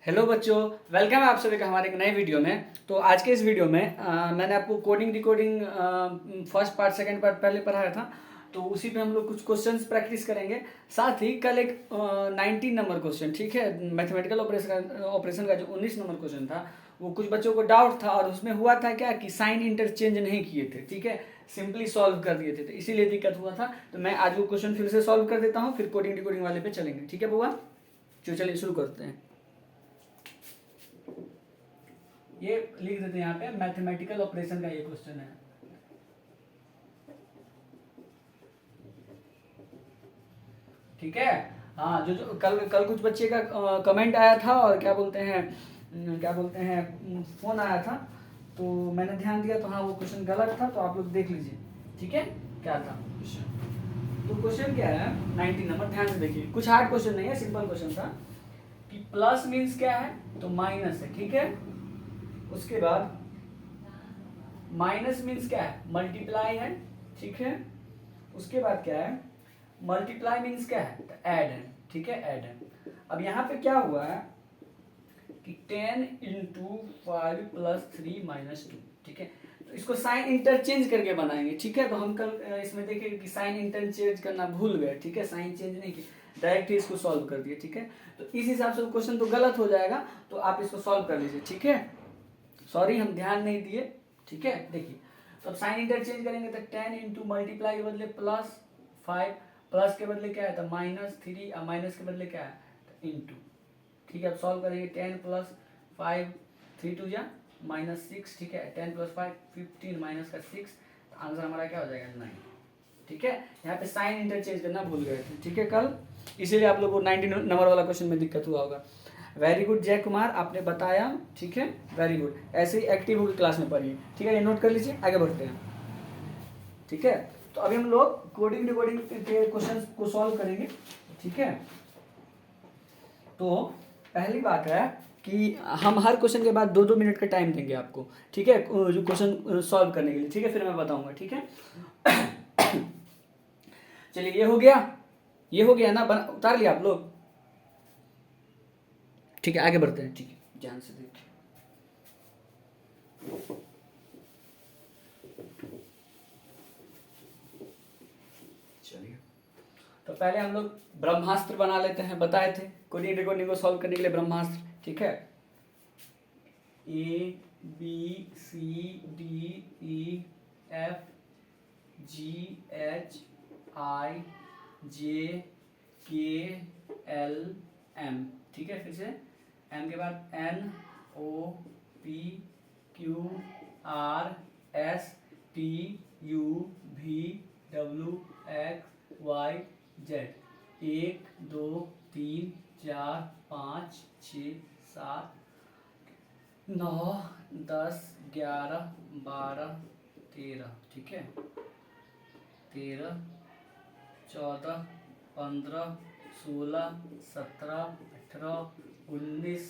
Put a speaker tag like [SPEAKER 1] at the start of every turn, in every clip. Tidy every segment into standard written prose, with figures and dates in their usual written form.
[SPEAKER 1] Hello बच्चों, welcome है आप सभी का हमारे एक नए वीडियो में। तो आज के इस वीडियो में मैंने आपको coding decoding first part second part पहले पढ़ाया था, तो उसी पे हम लोग कुछ क्वेश्चंस प्रैक्टिस करेंगे। साथ ही कल एक 19 नंबर क्वेश्चन, ठीक है, मैथमेटिकल ऑपरेशन का जो 19 नंबर क्वेश्चन था, वो कुछ बच्चों को डाउट था और उसमें हुआ था क्या कि साइन इंटरचेंज नहीं किए थे, ठीक है, सिंपली सॉल्व कर दिए थे, तो इसीलिए दिक्कत हुआ था। तो मैं आज वो क्वेश्चन फिर से सॉल्व कर देता हूँ, फिर कोडिंग डिकोडिंग वाले पे चलेंगे, ठीक है बुआ। चलिए शुरू करते हैं। ये लिख देते हैं यहाँ पे, मैथमेटिकल ऑपरेशन का ये क्वेश्चन है। ठीक है, हाँ, जो कल कल कुछ बच्चे का कमेंट आया था और क्या बोलते हैं फोन आया था, तो मैंने ध्यान दिया, तो हाँ वो क्वेश्चन गलत था, तो आप लोग देख लीजिए, ठीक है, क्या था क्वेश्चन। तो क्वेश्चन क्या है 19 नंबर, ध्यान से देखिए, कुछ हार्ड क्वेश्चन नहीं है, सिंपल क्वेश्चन था कि प्लस मीन्स क्या है, तो माइनस है, ठीक है। उसके बाद माइनस मीन्स क्या है, मल्टीप्लाई है, ठीक है। उसके बाद क्या है, मल्टीप्लाई मीन्स क्या है, तो ऐड है, ठीक है, ऐड है। अब यहाँ पे क्या हुआ है कि 10 इंटू 5 प्लस 3 माइनस 2, ठीक है। तो इसको साइन इंटरचेंज करके बनाएंगे, ठीक है। तो हम कल इसमें देखेंगे कि साइन इंटरचेंज करना भूल गए, ठीक है, साइन चेंज नहीं किया, डायरेक्ट ही इसको सॉल्व कर दिए, ठीक है। तो इस हिसाब से क्वेश्चन तो गलत हो जाएगा, तो आप इसको सॉल्व कर लीजिए, ठीक है। सॉरी हम ध्यान नहीं दिए, ठीक है। देखिए, तो अब साइन इंटरचेंज करेंगे तो 10 इंटू मल्टीप्लाई के बदले प्लस 5, प्लस के बदले क्या है तो माइनस 3, और माइनस के बदले क्या है तो इंटू, ठीक है। अब सॉल्व करेंगे 10 प्लस 5, 3 टू जा माइनस 6, ठीक है। 10 प्लस 5 15 माइनस का 6, तो आंसर हमारा क्या हो जाएगा 9, ठीक है। यहाँ पे साइन इंटरचेंज करना भूल गए थे, ठीक है कल, इसीलिए आप लोगों को 90 नंबर वाला क्वेश्चन में दिक्कत हुआ होगा। वेरी गुड जय कुमार, आपने बताया, ठीक है, वेरी गुड। ऐसे ही एक्टिव होकर क्लास में पढ़िए, ठीक है, ये नोट कर लीजिए, आगे बढ़ते हैं, ठीक है। तो अभी हम लोग कोडिंग डिकोडिंग के क्वेश्चन को सॉल्व करेंगे, ठीक है। तो पहली बात है कि हम हर क्वेश्चन के बाद 2-2 मिनट का टाइम देंगे आपको, ठीक है, जो क्वेश्चन सॉल्व करने के लिए, ठीक है, फिर मैं बताऊंगा, ठीक है। चलिए, ये हो गया, ये हो गया ना, उतार लिया आप लोग, ठीक है, आगे बढ़ते हैं, ठीक है, ध्यान से देखिए। चलिए, तो पहले हम लोग ब्रह्मास्त्र बना लेते हैं, बताए थे कोडिंग डिकोडिंग को सॉल्व करने के लिए ब्रह्मास्त्र, ठीक है। A B C D E F G H I J K L M, ठीक है, फिर से M के बाद N O P Q R S T U V W X Y Z, 1 2 3 4 5 6 7 9 10 11 12 13, ठीक है, 13 14 15 16 17 18 19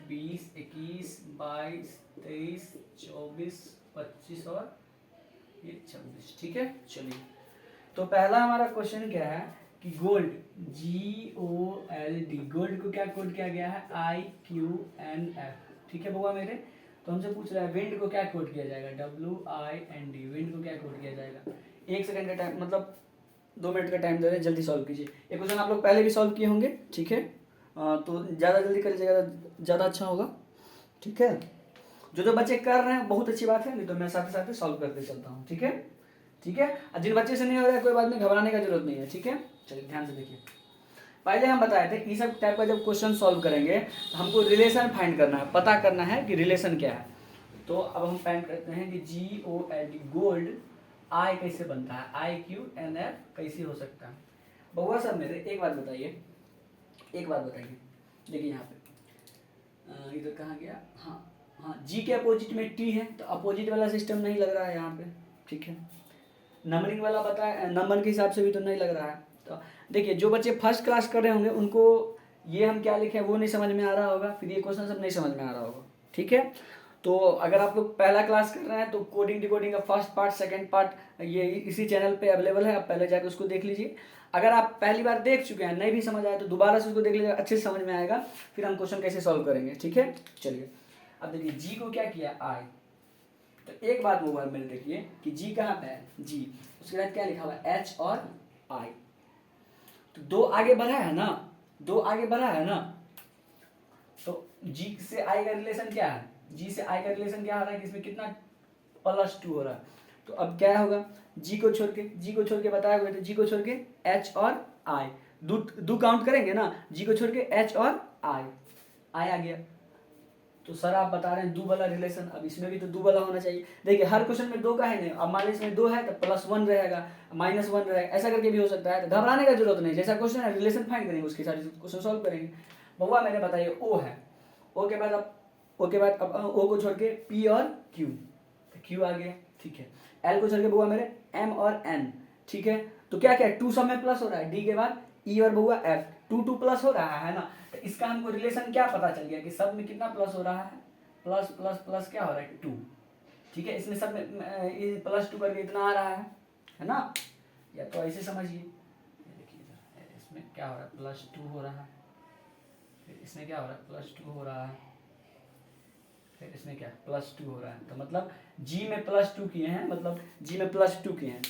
[SPEAKER 1] 20 21 22 23 24 25 और ये 26, ठीक है। चलिए, तो पहला हमारा क्वेश्चन क्या है कि गोल्ड, GOLD, गोल्ड को क्या कोड किया गया है IQNF, ठीक है बुआ मेरे। तो हमसे पूछ रहा है विंड को क्या कोड किया जाएगा WIND, विंड को क्या कोड किया जाएगा। 1 सेकंड का टाइम, मतलब 2 मिनट का टाइम दे रहे हैं, जल्दी सॉल्व कीजिए। ये क्वेश्चन आप लोग पहले भी सॉल्व किए होंगे, ठीक है, तो ज़्यादा जल्दी कर लीजिएगा, ज़्यादा अच्छा होगा, ठीक है। जो बच्चे कर रहे हैं बहुत अच्छी बात है, नहीं तो मैं साथ साथ सॉल्व करते चलता हूँ, ठीक है, ठीक है। और जिन बच्चे से नहीं हो रहा है कोई बात नहीं, घबराने का जरूरत नहीं है, ठीक है। चलिए ध्यान से देखिए, पहले हम बताए थे इस सब टाइप का जब क्वेश्चन सॉल्व करेंगे तो हमको रिलेशन फाइंड करना है, पता करना है कि रिलेशन क्या है। तो अब हम फाइंड करते हैं कि GOLD, गोल्ड, आई कैसे बनता है, IQNF कैसे हो सकता है। बउआ साहब मेरे एक बात बताइए, एक बात बताइए, देखिए यहाँ पे इधर कहाँ गया, हाँ हाँ, जी के अपोजिट में टी है, तो अपोजिट वाला सिस्टम नहीं लग रहा है यहाँ पे, ठीक है। नंबरिंग वाला बताया, नंबर के हिसाब से भी तो नहीं लग रहा है। तो देखिए, जो बच्चे फर्स्ट क्लास कर रहे होंगे उनको ये हम क्या लिखे वो नहीं समझ में आ रहा होगा, फिर ये क्वेश्चन सब नहीं समझ में आ रहा होगा, ठीक है। तो अगर आप लोग पहला क्लास कर रहे हैं तो कोडिंग डिकोडिंग का फर्स्ट पार्ट सेकंड पार्ट ये इसी चैनल पे अवेलेबल है, आप पहले जाकर उसको देख लीजिए। अगर आप पहली बार देख चुके हैं नहीं भी समझ आया तो दोबारा से उसको देख लीजिए, अच्छे से समझ में आएगा, फिर हम क्वेश्चन कैसे सॉल्व करेंगे। ठीक है, चलिए अब देखिए जी को क्या किया आई, तो एक बात मोबाइल में देखिए कि जी कहाँ पे है, जी उसके बाद क्या लिखा हुआ है एच और आई, तो दो आगे बढ़ा है ना, दो आगे बढ़ा है ना, तो जी से आई का रिलेशन क्या है, जी से आई का रिलेशन क्या हो रहा है कि इसमें कितना +2 हो रहा है। तो अब क्या होगा, जी को छोड़ के, जी को छोड़ के बताया हुआ, तो जी को छोड़ के एच और आई, दो काउंट करेंगे ना, जी को छोड़ के एच और आई आ गया। तो सर आप बता रहे हैं दो वाला रिलेशन, अब इसमें भी तो दो वाला होना चाहिए। देखिए हर क्वेश्चन में दो का है नहीं, अब मान लीजिए इसमें दो है तो +1 रहेगा, -1 रहेगा, ऐसा करके भी हो सकता है। तो घबराने का जरूरत नहीं, जैसा क्वेश्चन है रिलेशन फाइंड करेंगे उसके साथ क्वेश्चन सॉल्व करेंगे। बउआ मैंने बताइए ओ है, ओ के बाद अब ओ को छोड़ के पी और क्यू, तो क्यू आ गया, ठीक है। एल को छोड़ के बउआ मेरे एम और एन, ठीक है। तो क्या क्या टू सब में प्लस हो रहा है, डी के बाद ई और बउआ एफ, टू प्लस हो रहा है ना। तो इसका हमको रिलेशन क्या पता चल गया कि सब में कितना प्लस हो रहा है, प्लस प्लस प्लस क्या हो रहा है 2, ठीक है। इसमें सब में +2 करके इतना आ रहा है ना, या तो ऐसे समझिए, देखिए इधर इसमें क्या हो रहा है +2 हो रहा है, फिर इसमें क्या हो रहा है +2 हो रहा है, फिर इसमें क्या +2 हो रहा है। तो मतलब जी में +2 किए हैं, मतलब जी में +2 किए हैं,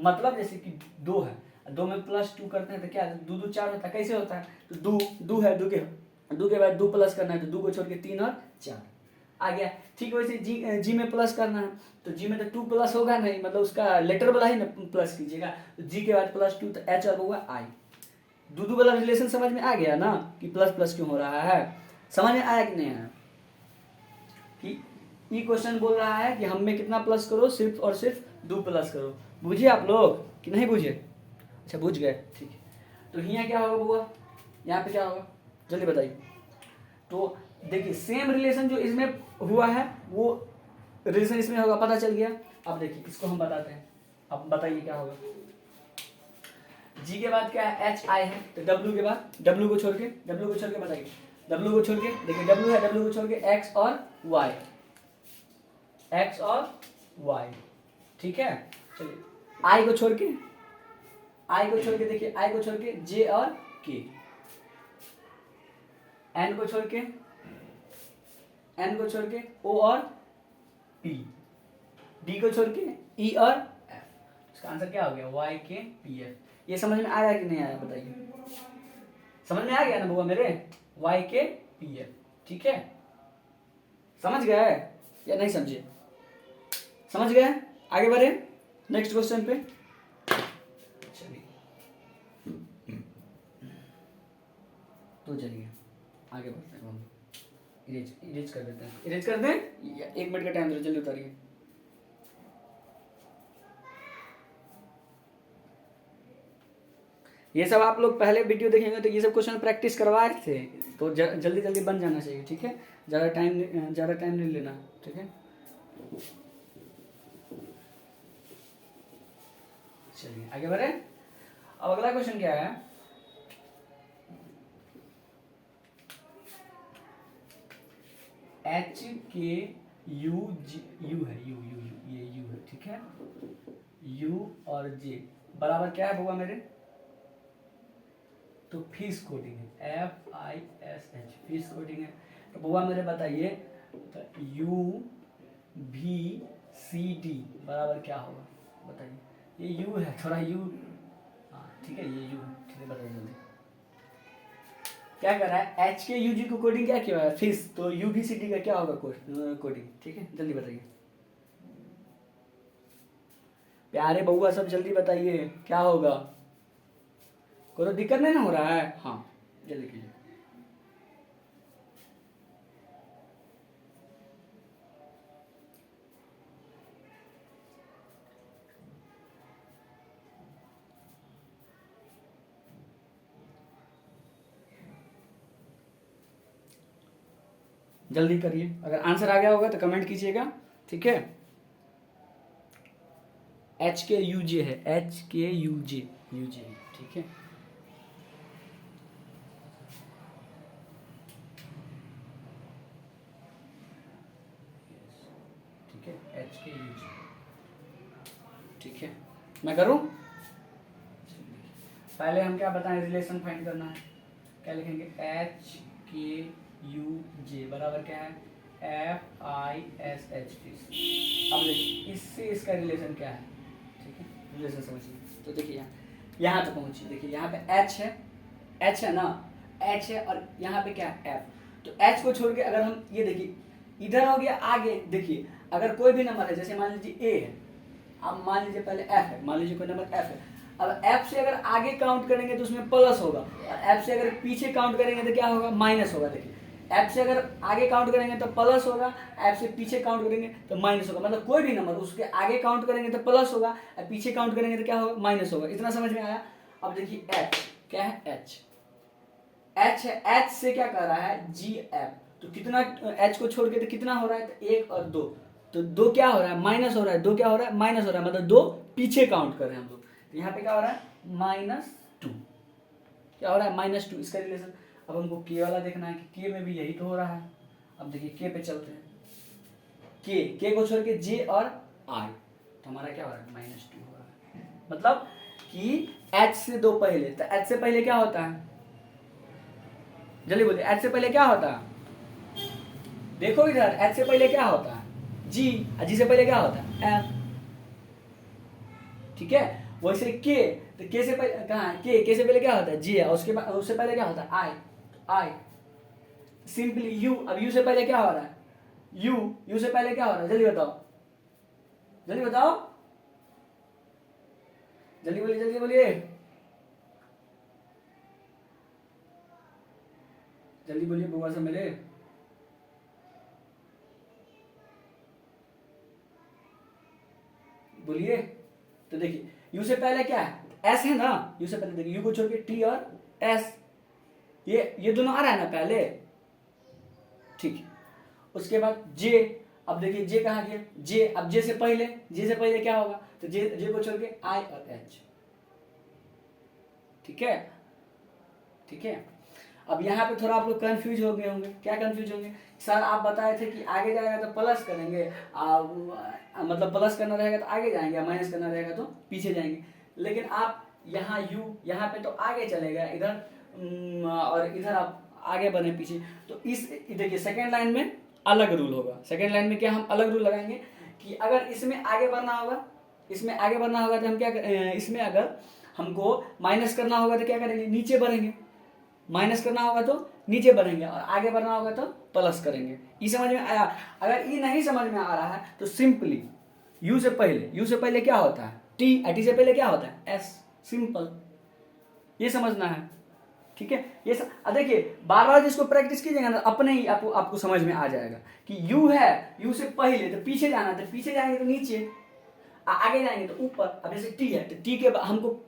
[SPEAKER 1] मतलब जैसे कि 2 है, 2 में +2 करते हैं तो क्या 2 2 4 होता है, कैसे होता है, तो 2 है, 2 के बाद 2 प्लस करना है, तो 2 को छोड़ के 3 और 4 आ गया। ठीक वैसे जी में प्लस करना है, तो जी में तो 2 प्लस होगा नहीं, मतलब उसका लेटर वाला ही ना प्लस कीजिएगा, तो जी के बाद +2, तो एच और होगा आई। दो वाला रिलेशन समझ में आ गया ना कि प्लस प्लस क्यों हो रहा है, समझ में आया कि नहीं आया। कि ये क्वेश्चन बोल रहा है कि हम में कितना प्लस करो, सिर्फ और सिर्फ 2 प्लस करो। बुझिए आप लोग कि नहीं बुझे, अच्छा बुझ गए, ठीक है। तो यहाँ क्या होगा बुआ, यहाँ पे क्या होगा जल्दी बताइए। तो देखिए सेम रिलेशन जो इसमें हुआ है वो रिलेशन इसमें होगा, पता चल गया। अब देखिए इसको हम बताते हैं, अब बताइए क्या होगा। जी के बाद क्या है एच आई है, तो डब्ल्यू के बाद डब्ल्यू को छोड़ के बताइए, डब्ल्यू को छोड़ के देखिए डब्ल्यू है, डब्ल्यू को छोड़ के एक्स और वाई, एक्स और वाई, ठीक है। चलिए आई को छोड़ के देखिए, आई को छोड़ के जे और के, एन को छोड़ के ओ और पी, डी को छोड़ के ई और एफ, इसका आंसर क्या हो गया वाई के पी एफ। ये समझ में आया कि नहीं आया बताइए, समझ में आ गया ना बुआ मेरे, वाई के पी एफ, ठीक है। समझ गए या नहीं समझे, समझ गए, आगे बढ़े नेक्स्ट क्वेश्चन पे। चलिए तो चलिए आगे बढ़ते हैं हम, इरेज कर देते हैं, इरेज कर दें, 1 मिनट का टाइम दो, जल्दी उतारिए। ये सब आप लोग पहले वीडियो देखेंगे तो ये सब क्वेश्चन प्रैक्टिस करवाए थे, तो जल्दी जल्दी बन जाना चाहिए, ठीक है। ज़्यादा टाइम नहीं लेना, ठीक है। चलिए आगे बढ़े। अब अगला क्वेश्चन क्या है, एच के यू है, ये यू है, ठीक है। यू और जे बराबर क्या है बुआ मेरे, तो फिश कोडिंग है, FISH फिश कोडिंग है। तो बुआ मेरे बताइए तो UVCD बराबर क्या होगा बताइए, ये यू है, थोड़ा यू, हाँ ठीक है ये यू है, ठीक है। बताइए जल्दी क्या कर रहा है, एच के यू जी को कोडिंग क्या किया है फिश, तो UVCD का क्या होगा कोडिंग, ठीक है जल्दी बताइए प्यारे बउआ, सब जल्दी बताइए क्या होगा, कोई दिक्कत नहीं ना हो रहा है, हाँ जल्दी कीजिए। जल्दी करिए, अगर आंसर आ गया होगा तो कमेंट कीजिएगा, ठीक है। HKUJ है, HKUJ, ठीक है। के यू जे। ठीक है, मैं करूं? पहले हम क्या बताएं, रिलेशन फाइंड करना है। क्या लिखेंगे, एच के यू जे बराबर क्या है, F I S H T. अब देखिए इससे इसका रिलेशन क्या है। ठीक है, रिलेशन समझिए। तो देखिए यहाँ तक पहुँचिए। देखिए यहाँ पे एच है, एच है ना, एच है, और यहाँ पे क्या है, एफ। तो एच को छोड़ के अगर हम ये देखिए इधर हो गया आगे, देखिए अगर कोई भी नंबर है, जैसे मान लीजिए ए है, अब मान लीजिए पहले एफ है, मान लीजिए कोई नंबर एफ है, अब एफ से अगर आगे काउंट करेंगे तो उसमें प्लस होगा, और एफ से अगर पीछे काउंट करेंगे तो क्या होगा, माइनस होगा। देखिए एफ से अगर आगे काउंट करेंगे तो प्लस होगा, एफ से पीछे काउंट करेंगे तो माइनस होगा। मतलब कोई भी नंबर उसके आगे काउंट करेंगे तो प्लस होगा, और पीछे काउंट करेंगे तो क्या होगा, माइनस होगा। इतना समझ में आया? अब देखिए एच क्या है, एच, एच है, एच से क्या कर रहा है, जी एफ। तो कितना, एच को छोड़ के तो कितना हो रहा है, तो एक और दो, तो दो क्या हो रहा है, माइनस हो रहा है, दो क्या हो रहा है, माइनस हो रहा है, मतलब दो पीछे काउंट कर रहे हैं हम लोग। तो यहाँ पे क्या हो रहा है, -2, क्या हो रहा है, -2। इसका रिलेशन अब हमको के वाला देखना है कि के में भी यही तो हो रहा है। अब देखिए के पे चलते हैं, के को छोड़ के जे और आई, तो हमारा क्या हो रहा है, -2 हो रहा है। मतलब कि एच से दो पहले, तो एच से पहले क्या होता है, जल्दी बोलिए, एच से पहले क्या होता है, देखो इधर, एच से पहले क्या होता है, जी, और जी से पहले क्या होता है, एफ। ठीक है, वैसे के, तो के से पहले कहाँ है, के से पहले क्या होता है, जी है, उसके बाद उससे पहले क्या होता है, आई, आई। सिंपली यू, अब यू से पहले क्या हो रहा है, यू से पहले क्या हो रहा है, जल्दी बताओ, जल्दी बताओ, जल्दी बोलिए, जल्दी बोलिए, जल्दी बोलिए, बुआ से मिले। बोलिए। तो देखिए यू से पहले क्या है, एस है ना, यू से पहले देखिए, यू को छोड़ के टी और एस, ये दोनों आ रहा है ना पहले। ठीक है, उसके बाद जे, अब देखिए जे कहाँ गया, जे, अब जे से पहले क्या होगा, तो जे को छोड़ के आई और एच। ठीक है, ठीक है। अब यहाँ पे थोड़ा आप लोग कंफ्यूज हो गए होंगे, क्या कंफ्यूज होंगे, सर आप बताए थे कि आगे जाएगा तो प्लस करेंगे, मतलब प्लस करना रहेगा तो आगे जाएंगे, माइनस करना रहेगा तो पीछे जाएंगे। लेकिन आप यहाँ यू, यहाँ पे तो आगे चलेगा इधर, और इधर आप आगे बढ़े पीछे। तो इस देखिए सेकेंड लाइन में अलग रूल होगा। सेकेंड लाइन में क्या हम अलग रूल लगाएंगे कि अगर इसमें आगे बढ़ना होगा, इसमें आगे बढ़ना होगा तो हम क्या इसमें अगर हमको माइनस करना होगा तो क्या करेंगे, नीचे बढ़ेंगे, माइनस करना होगा तो नीचे बढ़ेंगे, और आगे बढ़ना होगा तो प्लस करेंगे। ये समझ में आया? अगर ये नहीं समझ में आ रहा है तो सिंपली यू से पहले क्या होता है, टी, टी से पहले क्या होता है, एस। सिंपल, ये समझना है। ठीक है, ये देखिए बार बार जिसको प्रैक्टिस कीजिएगा ना, अपने ही आपको समझ में आ जाएगा कि यू है, यू से पहले तो पीछे जाना, तो पीछे जाएंगे तो नीचे, आगे जाएंगे तो ऊपर। अब जैसे टी है, तो टी के हमको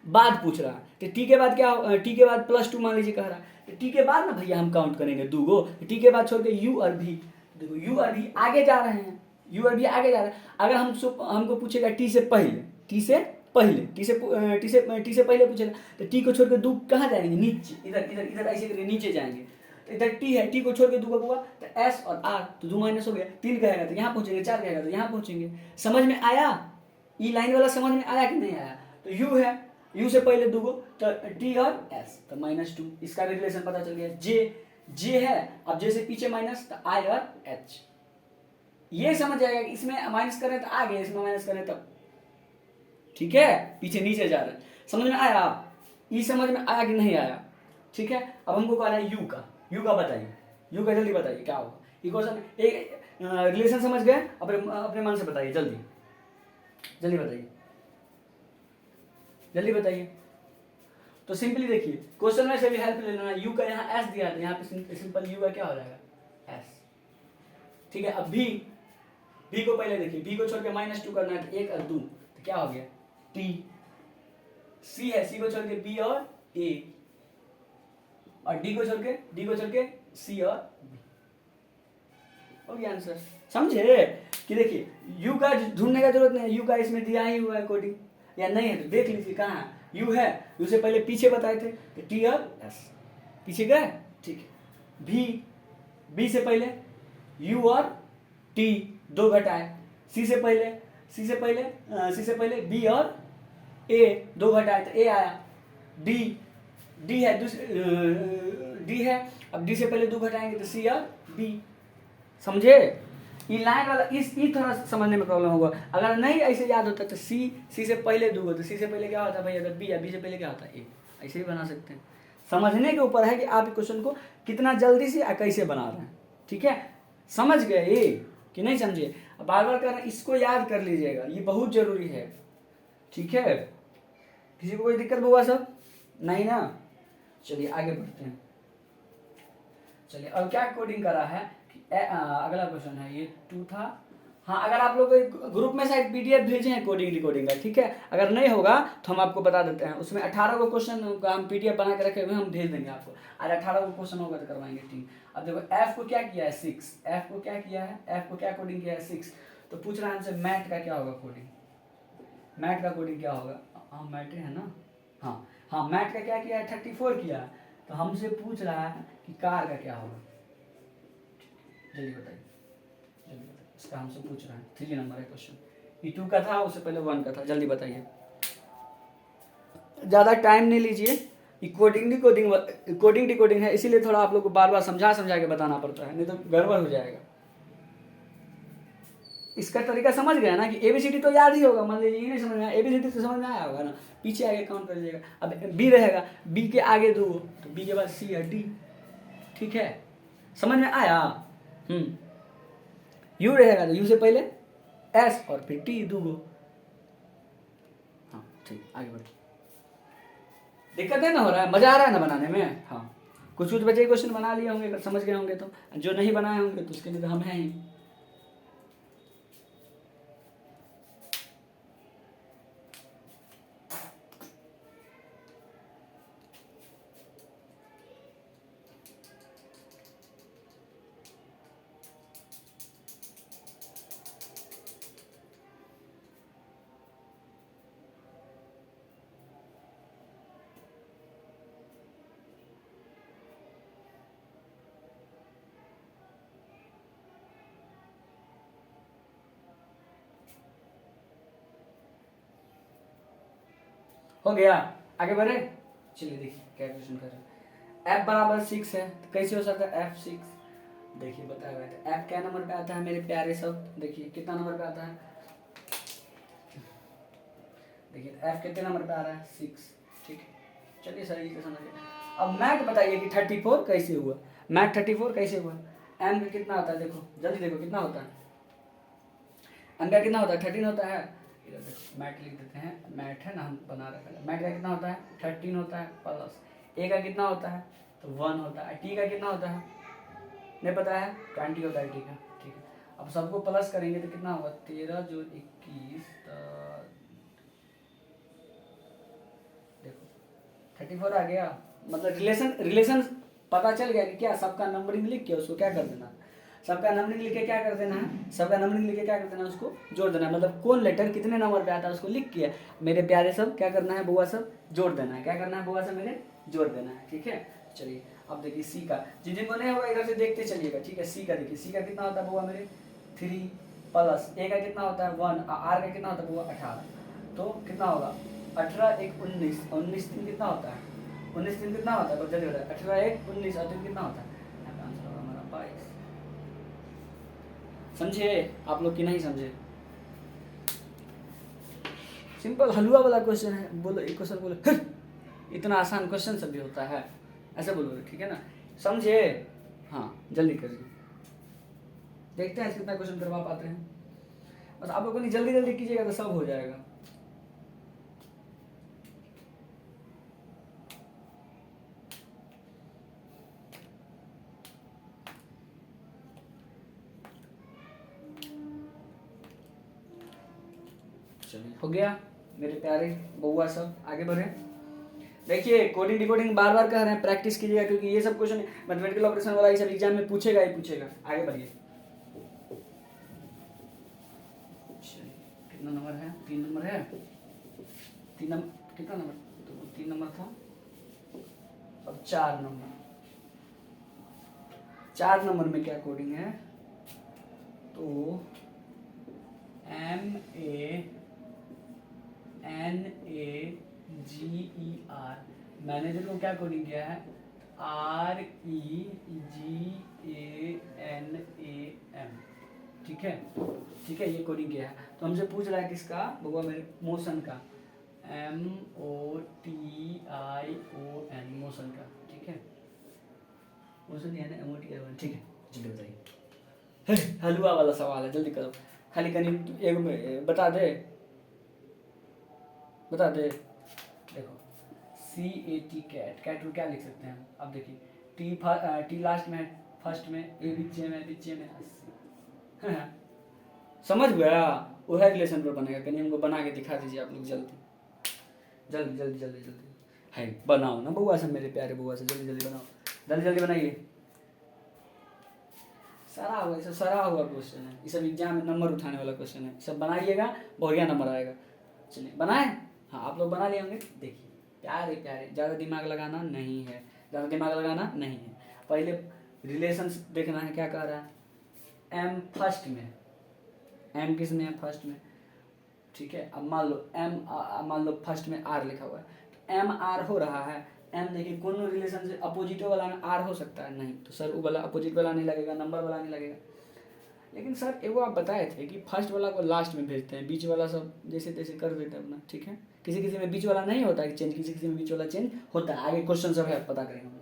[SPEAKER 1] बाद पूछ रहा है, तो टी के बाद क्या, टी के बाद +2 मान लीजिए कह रहा है, तो टी के बाद ना भैया हम काउंट करेंगे दूगो, टी के बाद छोड़ के यू और भी। देखो यू और भी आगे जा रहे हैं, यू और भी आगे जा रहे हैं। अगर हमको पूछेगा टी से पहले, टी से पहले पूछेगा, तो टी को छोड़ के दू कहाँ जाएंगे, नीचे, इधर ऐसे करके नीचे जाएंगे। तो इधर टी है, टी को छोड़ के दू का हुआ तो एस और आर, तो 2 माइनस हो गया, 3 कहेगा तो यहाँ पहुंचेंगे, 4 कहेगा तो यहाँ पहुंचेंगे। समझ में आया? ई लाइन वाला समझ में आया कि नहीं आया? तो यू है, यू से पहले दूगो तो टी और एस, तो -2, इसका रिलेशन पता चल गया। जे है, अब जे से पीछे माइनस, तो आई और एच। ये समझ जाएगा कि इसमें माइनस करें तो आगे, इसमें माइनस करें तब। ठीक है, पीछे नीचे जा रहे हैं। समझ में आया? ये समझ में आया कि नहीं आया? ठीक है, अब हमको कहना है यू का बताइए, यू का जल्दी बताइए क्या होगा। इक्वेशन एक रिलेशन समझ गए? अपने मन से बताइए, जल्दी बताइए, जल्दी बताइए। तो सिंपली देखिए, क्वेश्चन में से भी हेल्प लेना है। यू का यहाँ एस दिया है, यहाँ पे सिंपल यू का क्या हो जाएगा, एस। ठीक है, अब भी को पहले देखिए, भी को छोड़ के -2 करना है, तो 1 और 2, तो क्या हो गया, टी। सी है, सी को छोड़ के बी और ए, और डी को छोड़ के सी और बी। हो गया आंसर। समझे कि देखिए यू का ढूंढने का जरूरत नहीं है, यू का इसमें दिया ही हुआ है कोडिंग, या नहीं है तो देख लीजिए कहाँ है। यू है, यू से पहले पीछे बताए थे, तो टी और एस, पीछे गए। ठीक है, बी से पहले यू और टी 2 घटाए, सी से पहले बी और ए, 2 घटाए तो ए आया। डी है डी है, अब डी से पहले 2 घटाएंगे तो सी और बी। समझे? ये लाइन वाला इस थोड़ा समझने में प्रॉब्लम होगा। अगर नहीं ऐसे याद होता तो सी से पहले 2 तो सी से पहले क्या होता है भाई? अगर बी है, बी से पहले क्या होता है? ए। ऐसे ही बना सकते हैं। समझने के ऊपर है कि आप क्वेश्चन को कितना जल्दी से कैसे बना रहे हैं। ठीक है, समझ गए ये कि नहीं समझे? बार बार करना, इसको याद कर लीजिएगा, ये बहुत जरूरी है। ठीक है, किसी को कोई दिक्कत हुआ सब? नहीं ना? चलिए आगे बढ़ते हैं। चलिए अब क्या कोडिंग करा है कि अगला क्वेश्चन है, ये 2 था। हाँ, अगर आप लोग ग्रुप में शायद पीडीएफ भेजे हैं कोडिंग रिकॉर्डिंग का, ठीक है? अगर नहीं होगा तो हम आपको बता देते हैं। उसमें 18 को क्वेश्चन का हम पीडीएफ बना के रखे हुए, हम भेज देंगे आपको। आज 18 को क्वेश्चन होगा तो करवाएंगे। ठीक, अब देखो एफ को क्या किया है? 6। एफ को क्या किया है? एफ को क्या कोडिंग किया है? 6। तो पूछ रहा है हमसे मैट का क्या होगा कोडिंग? मैट का कोडिंग क्या होगा? हाँ मैट है ना। हाँ मैट का क्या किया है? 34 किया है। तो हमसे पूछ रहा है कि कार का क्या होगा? जल्दी बताइए, इसका हमसे पूछ रहा है। 3 नंबर है क्वेश्चन। 2 का था, उससे पहले 1 का था। जल्दी बताइए, ज़्यादा टाइम नहीं लीजिए। कोडिंग डिकोडिंग है, इसीलिए थोड़ा आप लोग को बार बार समझा के बताना पड़ता है, नहीं तो गड़बड़ हो जाएगा। इसका तरीका समझ गया ना कि एबीसीडी तो याद ही होगा। मान लीजिए ये नहीं समझ में आया, एबीसीडी तो समझ में आया होगा ना, पीछे आगे काउंट कर लीजिएगा। अब बी रहेगा, बी के आगे 2 तो बी के बाद सी या डी। ठीक है, समझ में आया? यू रहेगा तो यू से पहले एस और फिर टी, 2 गो। हाँ ठीक, आगे बढ़ो। दिक्कत है ना हो रहा है? मजा आ रहा है ना बनाने में? हाँ, कुछ बचे क्वेश्चन बना लिए होंगे, समझ गए होंगे। तो जो नहीं बनाए होंगे तो उसके लिए तो हम हैं ही। हो गया, आगे बढ़े। चलिए देखिए क्या क्वेश्चन कर रहे हैं। f बराबर 6 है तो कैसे हो सकता है f6? देखिए बताया गया था। f क्या नंबर पे आता है मेरे प्यारे सब? देखिए कितना नंबर पे आता है? देखिए f कितने नंबर पे आ रहा है? 6। ठीक है, चलिए सर ये समझिए। अब मैथ बताइए कि 34 कैसे हुआ? मैथ 34 कैसे हुआ? m का कितना होता है? देखो जल्दी देखो कितना होता है? m का कितना होता है? 13 होता है। इधर देखो मैट लिख देते हैं, मैट है ना, हम बना रहे हैं। मैट का कितना होता है? 13 होता है, प्लस ए का कितना होता है? तो 1 होता है। टी का कितना होता है? नहीं पता है? 20 होता है टी का। ठीक है, अब सबको प्लस करेंगे तो कितना होगा? 13 जो 21, देखो 34 आ गया। मतलब रिलेशन पता चल गया कि क्या सबका नंबरिंग लिख के उसको क्या कर देना, सबका नंबरिंग लिख के क्या कर देना है, सबका नंबरिंग लिख के क्या कर देना है, उसको जोड़ देना है। मतलब कौन लेटर कितने नंबर पे आता है उसको लिख के मेरे प्यारे सब क्या करना है बुआ सब? जोड़ देना है। क्या करना है बुआ सब मेरे? जोड़ देना है। ठीक है, चलिए अब देखिए सी का, जिनको नहीं होगा इधर से देखते चलिएगा। ठीक है, सी का देखिए, सी का कितना होता है बुआ मेरे? 3 प्लस ए का कितना होता है? 1, आर का कितना होता है बुआ? 18। तो कितना होगा? 18 1 19, 19 3 कितना होता है? 19 3 कितना होता है? जल्दी बताइए। 18 1 19 और 3 कितना होता है? आंसर होगा हमारा 22। समझे आप लोग कि नहीं समझे? सिंपल हलवा वाला क्वेश्चन है। बोलो एक क्वेश्चन बोलो इतना आसान क्वेश्चन सब भी होता है, ऐसे बोलोगे। ठीक है ना, समझे? हाँ जल्दी करिए, देखते हैं कितना क्वेश्चन करवा पाते हैं। बस आप लोगों ने जल्दी जल्दी कीजिएगा तो सब हो जाएगा। चलिए हो गया मेरे प्यारे बउआ सब, आगे बढ़े। देखिए कोडिंग डिकोडिंग बार बार कह रहे हैं, प्रैक्टिस कीजिएगा क्योंकि ये सब क्वेश्चन मैथमेटिकल ऑपरेशन वाला ये सब एग्जाम में पूछेगा ही पूछेगा। आगे बढ़िए, कितना नंबर है? 3 नंबर है। 3 नंबर कितना नंबर? तो 3 नंबर था, अब 4 नंबर। 4 नंबर में क्या कोडिंग है? तो MANAGER, मैनेजर को क्या कोडिंग किया है, REGANAM, ठीक है, ठीक है, ये कोडिंग किया है। तो हमसे पूछ रहा है किसका बउआ मेरे, मोशन का, MOTION, मोशन का, ठीक है, मोशन है ना, MOTION, ठीक है। जल्दी बताइए, हलवा वाला सवाल है, जल्दी करो, खाली कहीं एक में बता दे, बता दे। देखो CAT, कैट, कैट को क्या लिख सकते हैं, अब देखिए टी लास्ट में है, फर्स्ट में, ए बीचे में, बीचे में, समझ गया, वो है रिलेशन पर बनेगा, कहीं हमको बना के दिखा दीजिए आप लोग, जल्दी जल्दी जल्दी जल्दी जल्दी, है बनाओ ना बउआ से, मेरे प्यारे बउआ से, जल्दी जल्दी बनाओ, जल्दी जल्दी बनाइए। सारा हुआ, सब सारा हुआ क्वेश्चन है, ये सब एग्जाम में नंबर उठाने वाला क्वेश्चन है, सब बनाइएगा, बढ़िया नंबर आएगा। चलिए बनाए, हाँ आप लोग बना लिए होंगे। देखिए प्यारे प्यारे, ज़्यादा दिमाग लगाना नहीं है, ज़्यादा दिमाग लगाना नहीं है, पहले रिलेशंस देखना है, क्या कह रहा है, M फर्स्ट में, M किस में है, फर्स्ट में, ठीक है। अब मान लो मान लो फर्स्ट में R लिखा हुआ है, तो MR हो रहा है, M देखिए कौन रिलेशन से अपोजिट वाला में R हो सकता है, नहीं, तो सर वो वाला अपोजिट वाला नहीं लगेगा, नंबर वाला नहीं लगेगा। लेकिन सर एगो आप बताए थे कि फर्स्ट वाला को लास्ट में भेजते हैं, बीच वाला सब जैसे तैसे कर देते हैं अपना, ठीक है। किसी किसी में बीच वाला नहीं होता है चेंज, किसी किसी में बीच वाला चेंज होता है, आगे क्वेश्चन सब है, पता करेंगे हम।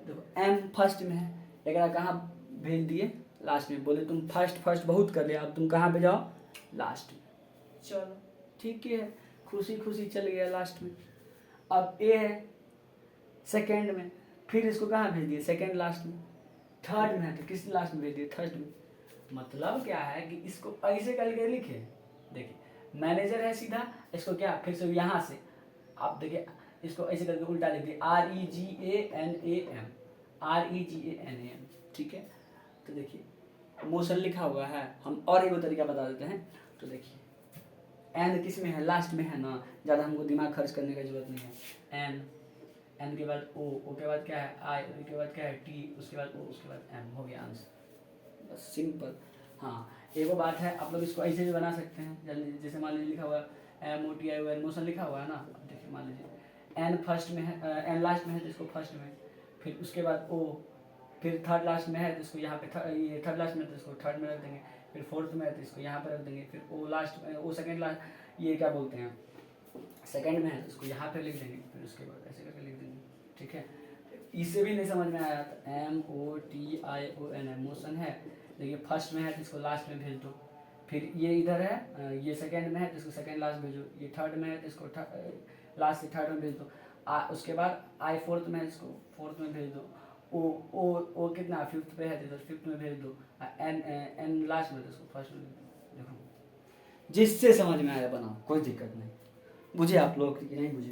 [SPEAKER 1] देखो M फर्स्ट में है, लेकिन कहाँ भेज दिए, लास्ट में, बोले तुम फर्स्ट बहुत कर लिया, अब तुम कहाँ पे जाओ, लास्ट में, चलो ठीक है, खुशी खुशी चल गया लास्ट में। अब A है सेकेंड में, फिर इसको कहाँ भेज दिए, सेकेंड लास्ट में, थर्ड में है तो किस लास्ट में भेज दिए, थर्ड में। मतलब क्या है कि इसको ऐसे करके लिखे, देखिए मैनेजर है सीधा, इसको क्या फिर से यहाँ से आप देखिए, इसको ऐसे करके उल्टा लिख दिए, REGANAM, ठीक है। तो देखिए मोशन लिखा हुआ है, हम और एक तरीका बता देते हैं। तो देखिए एन किस में है, लास्ट में है ना, ज़्यादा हमको दिमाग खर्च करने की जरूरत नहीं है। एन के बाद ओ के बाद क्या है, आई, ओ के बाद क्या है, टी, उसके बाद ओ, उसके बाद एम, हो गया आंसर, बस सिंपल। हाँ एक वो बात है, आप लोग इसको ऐसे भी बना सकते हैं, जल्दी, जैसे मान लीजिए लिखा हुआ है MOTION, मोशन लिखा हुआ है ना, देखिए मान लीजिए एन फर्स्ट में है, एन लास्ट में है तो इसको फर्स्ट में, फिर उसके बाद ओ, फिर थर्ड लास्ट में है तो इसको यहाँ पे ये थर्ड लास्ट में तो इसको थर्ड में रख देंगे, फिर फोर्थ में है तो इसको यहाँ पे रख देंगे, फिर ओ लास्ट में, ओ सेकेंड लास्ट, ये क्या बोलते हैं, सेकेंड में है तो इसको यहाँ पे लिख देंगे, फिर उसके बाद ऐसे करके लिख देंगे, ठीक है। इससे भी नहीं समझ में आया तो MOTION मोशन है, देखिए फर्स्ट में है तो इसको लास्ट में भेज दो, फिर ये इधर है, ये सेकेंड में है तो इसको सेकेंड लास्ट भेजो, ये थर्ड में है तो इसको लास्ट से थर्ड में भेज दो, उसके बाद आई फोर्थ में है, इसको फोर्थ में भेज दो, ओ कितना फिफ्थ पे है तो फिफ्थ में भेज दो, एन लास्ट में तो इसको फर्स्ट में। देखो जिससे समझ में आया बनाओ, कोई दिक्कत नहीं, बुझे आप लोग कि नहीं बुझे,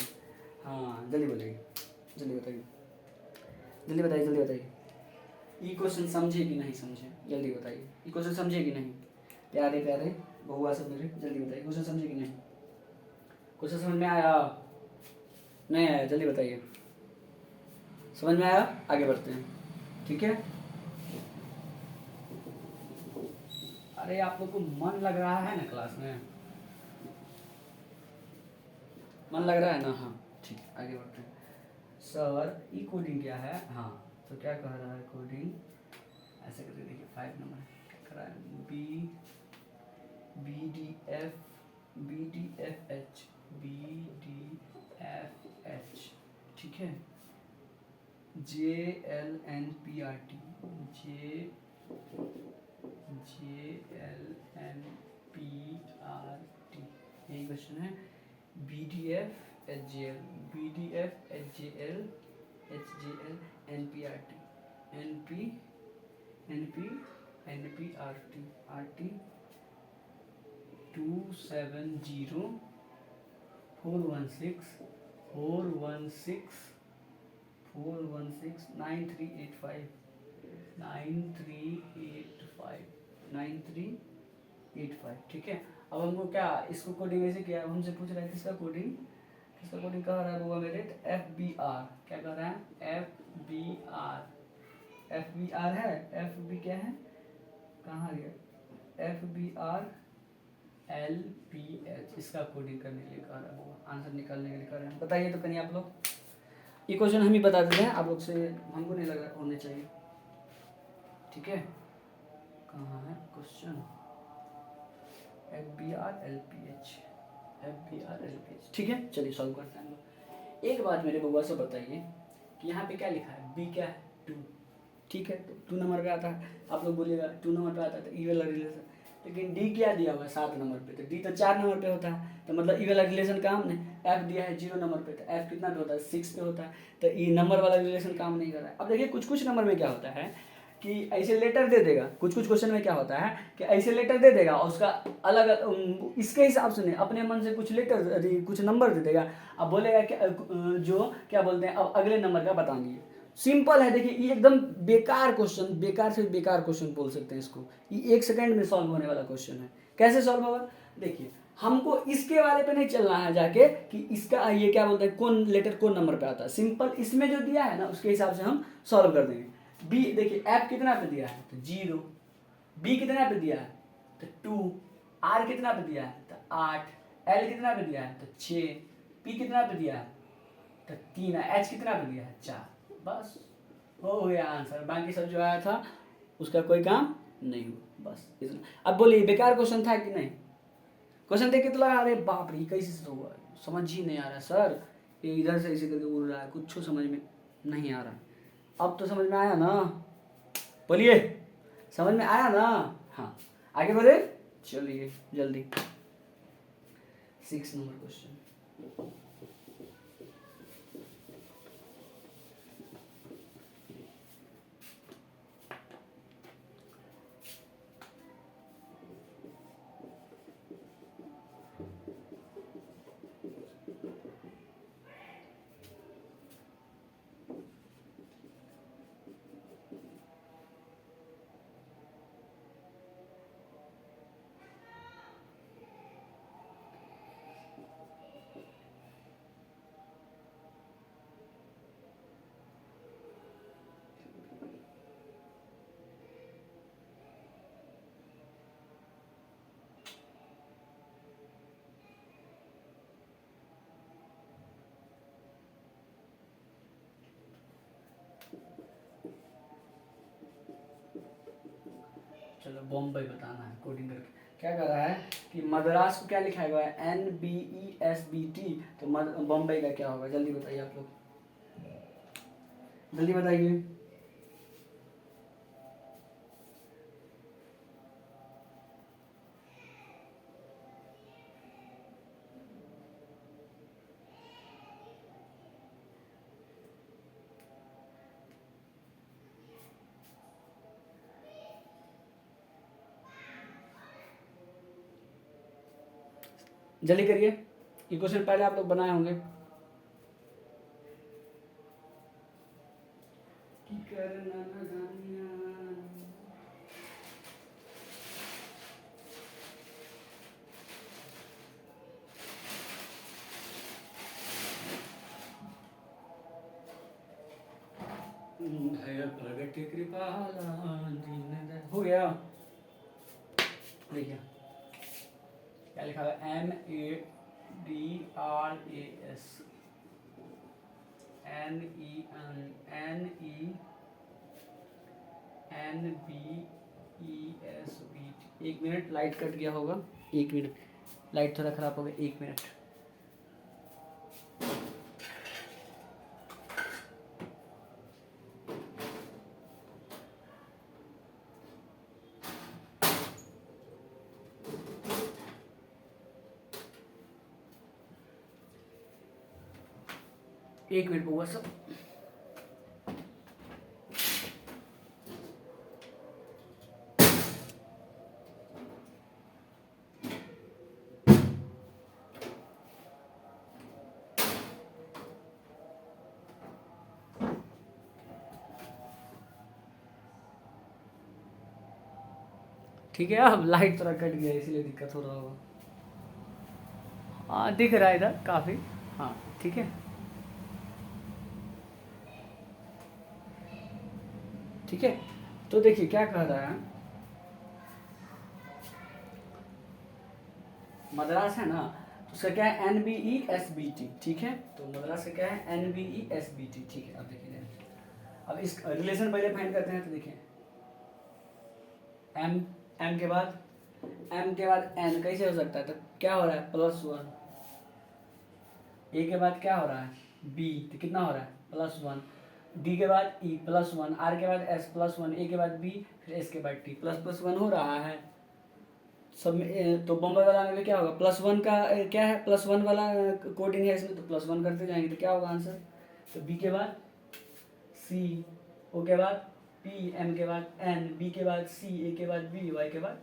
[SPEAKER 1] हाँ जल्दी बताइए, जल्दी बताइए, जल्दी बताइए, जल्दी बताइए, ये क्वेश्चन समझे कि नहीं समझे, जल्दी बताइए, ये क्वेश्चन समझे कि नहीं, प्यारे प्यारे बहुआ सब मेरे, जल्दी बताइए क्वेश्चन समझे कि नहीं, क्वेश्चन समझ में आया, नहीं आया, जल्दी बताइए, समझ में आया, आगे बढ़ते हैं, ठीक है। अरे आप लोग को मन लग रहा है ना क्लास में, मन लग रहा है ना, हाँ ठीक है, आगे बढ़ते हैं। सर ई कोडिंग क्या है, हाँ तो क्या कह रहा है कोडिंग, ऐसे करके देखिए 5 नंबर क्या कर रहा है, BDFH, ठीक है, JLNPRT, यही क्वेश्चन है, BDFHJL, NPRT, RT 270469385, ठीक है। अब हमको क्या इसको कोडिंग ऐसे किया, अब हमसे पूछ रहा है किसका कोडिंग कह रहा है वो मेरे, FBR, क्या कह रहा है, FBR है, FB क्या है, कहाँ गया, FBR LPH इसका कोडिंग करने के लिए कह रहा है, आंसर निकालने के लिए कह रहे हैं। बताइए तो कहीं आप लोग, ये क्वेश्चन हम ही बता देते हैं, आप लोग से हमको नहीं लग रहा होने चाहिए। ठीक है, कहाँ है क्वेश्चन? FBR LPH, ठीक है, चलिए सॉल्व करते हैं हम लोग। एक बात मेरे बउआ से बताइए कि यहाँ पे क्या लिखा है, B क्या है 2, ठीक है, तो 2 नंबर पे आता है, आप लोग बोलिएगा 2 नंबर पे आता है तो ई वाला रिलेशन, लेकिन D क्या दिया हुआ है 7 नंबर पे, तो D तो 4 नंबर पे होता है, तो मतलब ई वाला रिलेशन काम नहीं। F दिया है 0 नंबर पे, तो F कितना पे होता है 6 पे होता है, तो ई नंबर वाला रिलेशन काम नहीं कर रहा है। अब देखिए कुछ कुछ नंबर में क्या होता है कि ऐसे लेटर दे देगा, कुछ कुछ क्वेश्चन में क्या होता है कि ऐसे लेटर दे देगा और उसका अलग इसके हिसाब से नहीं, अपने मन से कुछ लेटर कुछ नंबर दे देगा, अब बोलेगा कि जो क्या बोलते हैं अब अगले नंबर का बताइए। सिंपल है, देखिए ये एकदम बेकार क्वेश्चन, बेकार से बेकार क्वेश्चन बोल सकते हैं इसको, ये 1 सेकंड में सॉल्व होने वाला क्वेश्चन है। कैसे सॉल्व होगा, देखिए हमको इसके वाले पे नहीं चलना है जाके कि इसका ये क्या बोलते हैं कौन लेटर कौन नंबर पे आता है, सिंपल इसमें जो दिया है ना उसके हिसाब से हम सॉल्व कर देंगे। बी देखिए F कितना पे दिया है तो 0, B कितना पे दिया है तो 2, R कितना पे दिया है तो 8, L कितना पे दिया है तो 6, P कितना पे दिया है तो 3, H कितना पे दिया है 4, बस हो गया आंसर। बाकी सब जो आया था उसका कोई काम नहीं हुआ, बस इतना। अब बोलिए बेकार क्वेश्चन था कि नहीं? क्वेश्चन देख के तो लगा अरे बाप रे कैसे से हुआ, समझ ही नहीं आ रहा सर, ये इधर से ऐसे करके उड़ रहा है, कुछ समझ में नहीं आ रहा। अब तो समझ में आया ना, बोलिए समझ में आया ना? हाँ आगे बढ़े, चलिए जल्दी 6 नंबर क्वेश्चन। चलो बॉम्बे बताना है कोडिंग करके। क्या कर रहा है कि मद्रास को क्या लिखा हुआ है NBESBT, तो बॉम्बे का क्या होगा जल्दी बताइए आप लोग, जल्दी बताइए। जल्दी करिए, ये क्वेश्चन पहले आप लोग बनाए होंगे। प्रगति कृपाला हो गया। देखिए क्या लिखा है MADRAS NENBESBT। 1 minute, light cut गया होगा, 1 मिनट, लाइट थोड़ा खराब हो गया, 1 मिनट। एक मिनट हुआ सब। ठीक है, अब लाइट थोड़ा कट गया इसलिए दिक्कत हो रहा होगा। हाँ दिख रहा है इधर काफ़ी, हाँ ठीक है ठीक है। तो देखिए क्या कह रहा है मद्रास है ना, तो उसका क्या है NBESBT, ठीक है। तो मद्रास का क्या है NBESBT, ठीक है। अब देखिए अब इस रिलेशन पहले फाइंड करते हैं। तो देखिए एम के बाद एन कैसे हो सकता है, तो क्या हो रहा है +1, ए के बाद क्या हो रहा है बी, तो कितना हो रहा है +1, डी के बाद ई +1, आर के बाद एस +1, ए के बाद बी, फिर एस के बाद टी, ++1 हो रहा है सब में। तो बम्बई वाला में भी क्या होगा +1 का क्या है +1 वाला कोडिंग है इसमें, तो +1 करते जाएंगे तो क्या होगा आंसर। तो बी के बाद सी, ओ के बाद पी, एम के बाद एन, बी के बाद सी, ए के बाद बी, वाई के बाद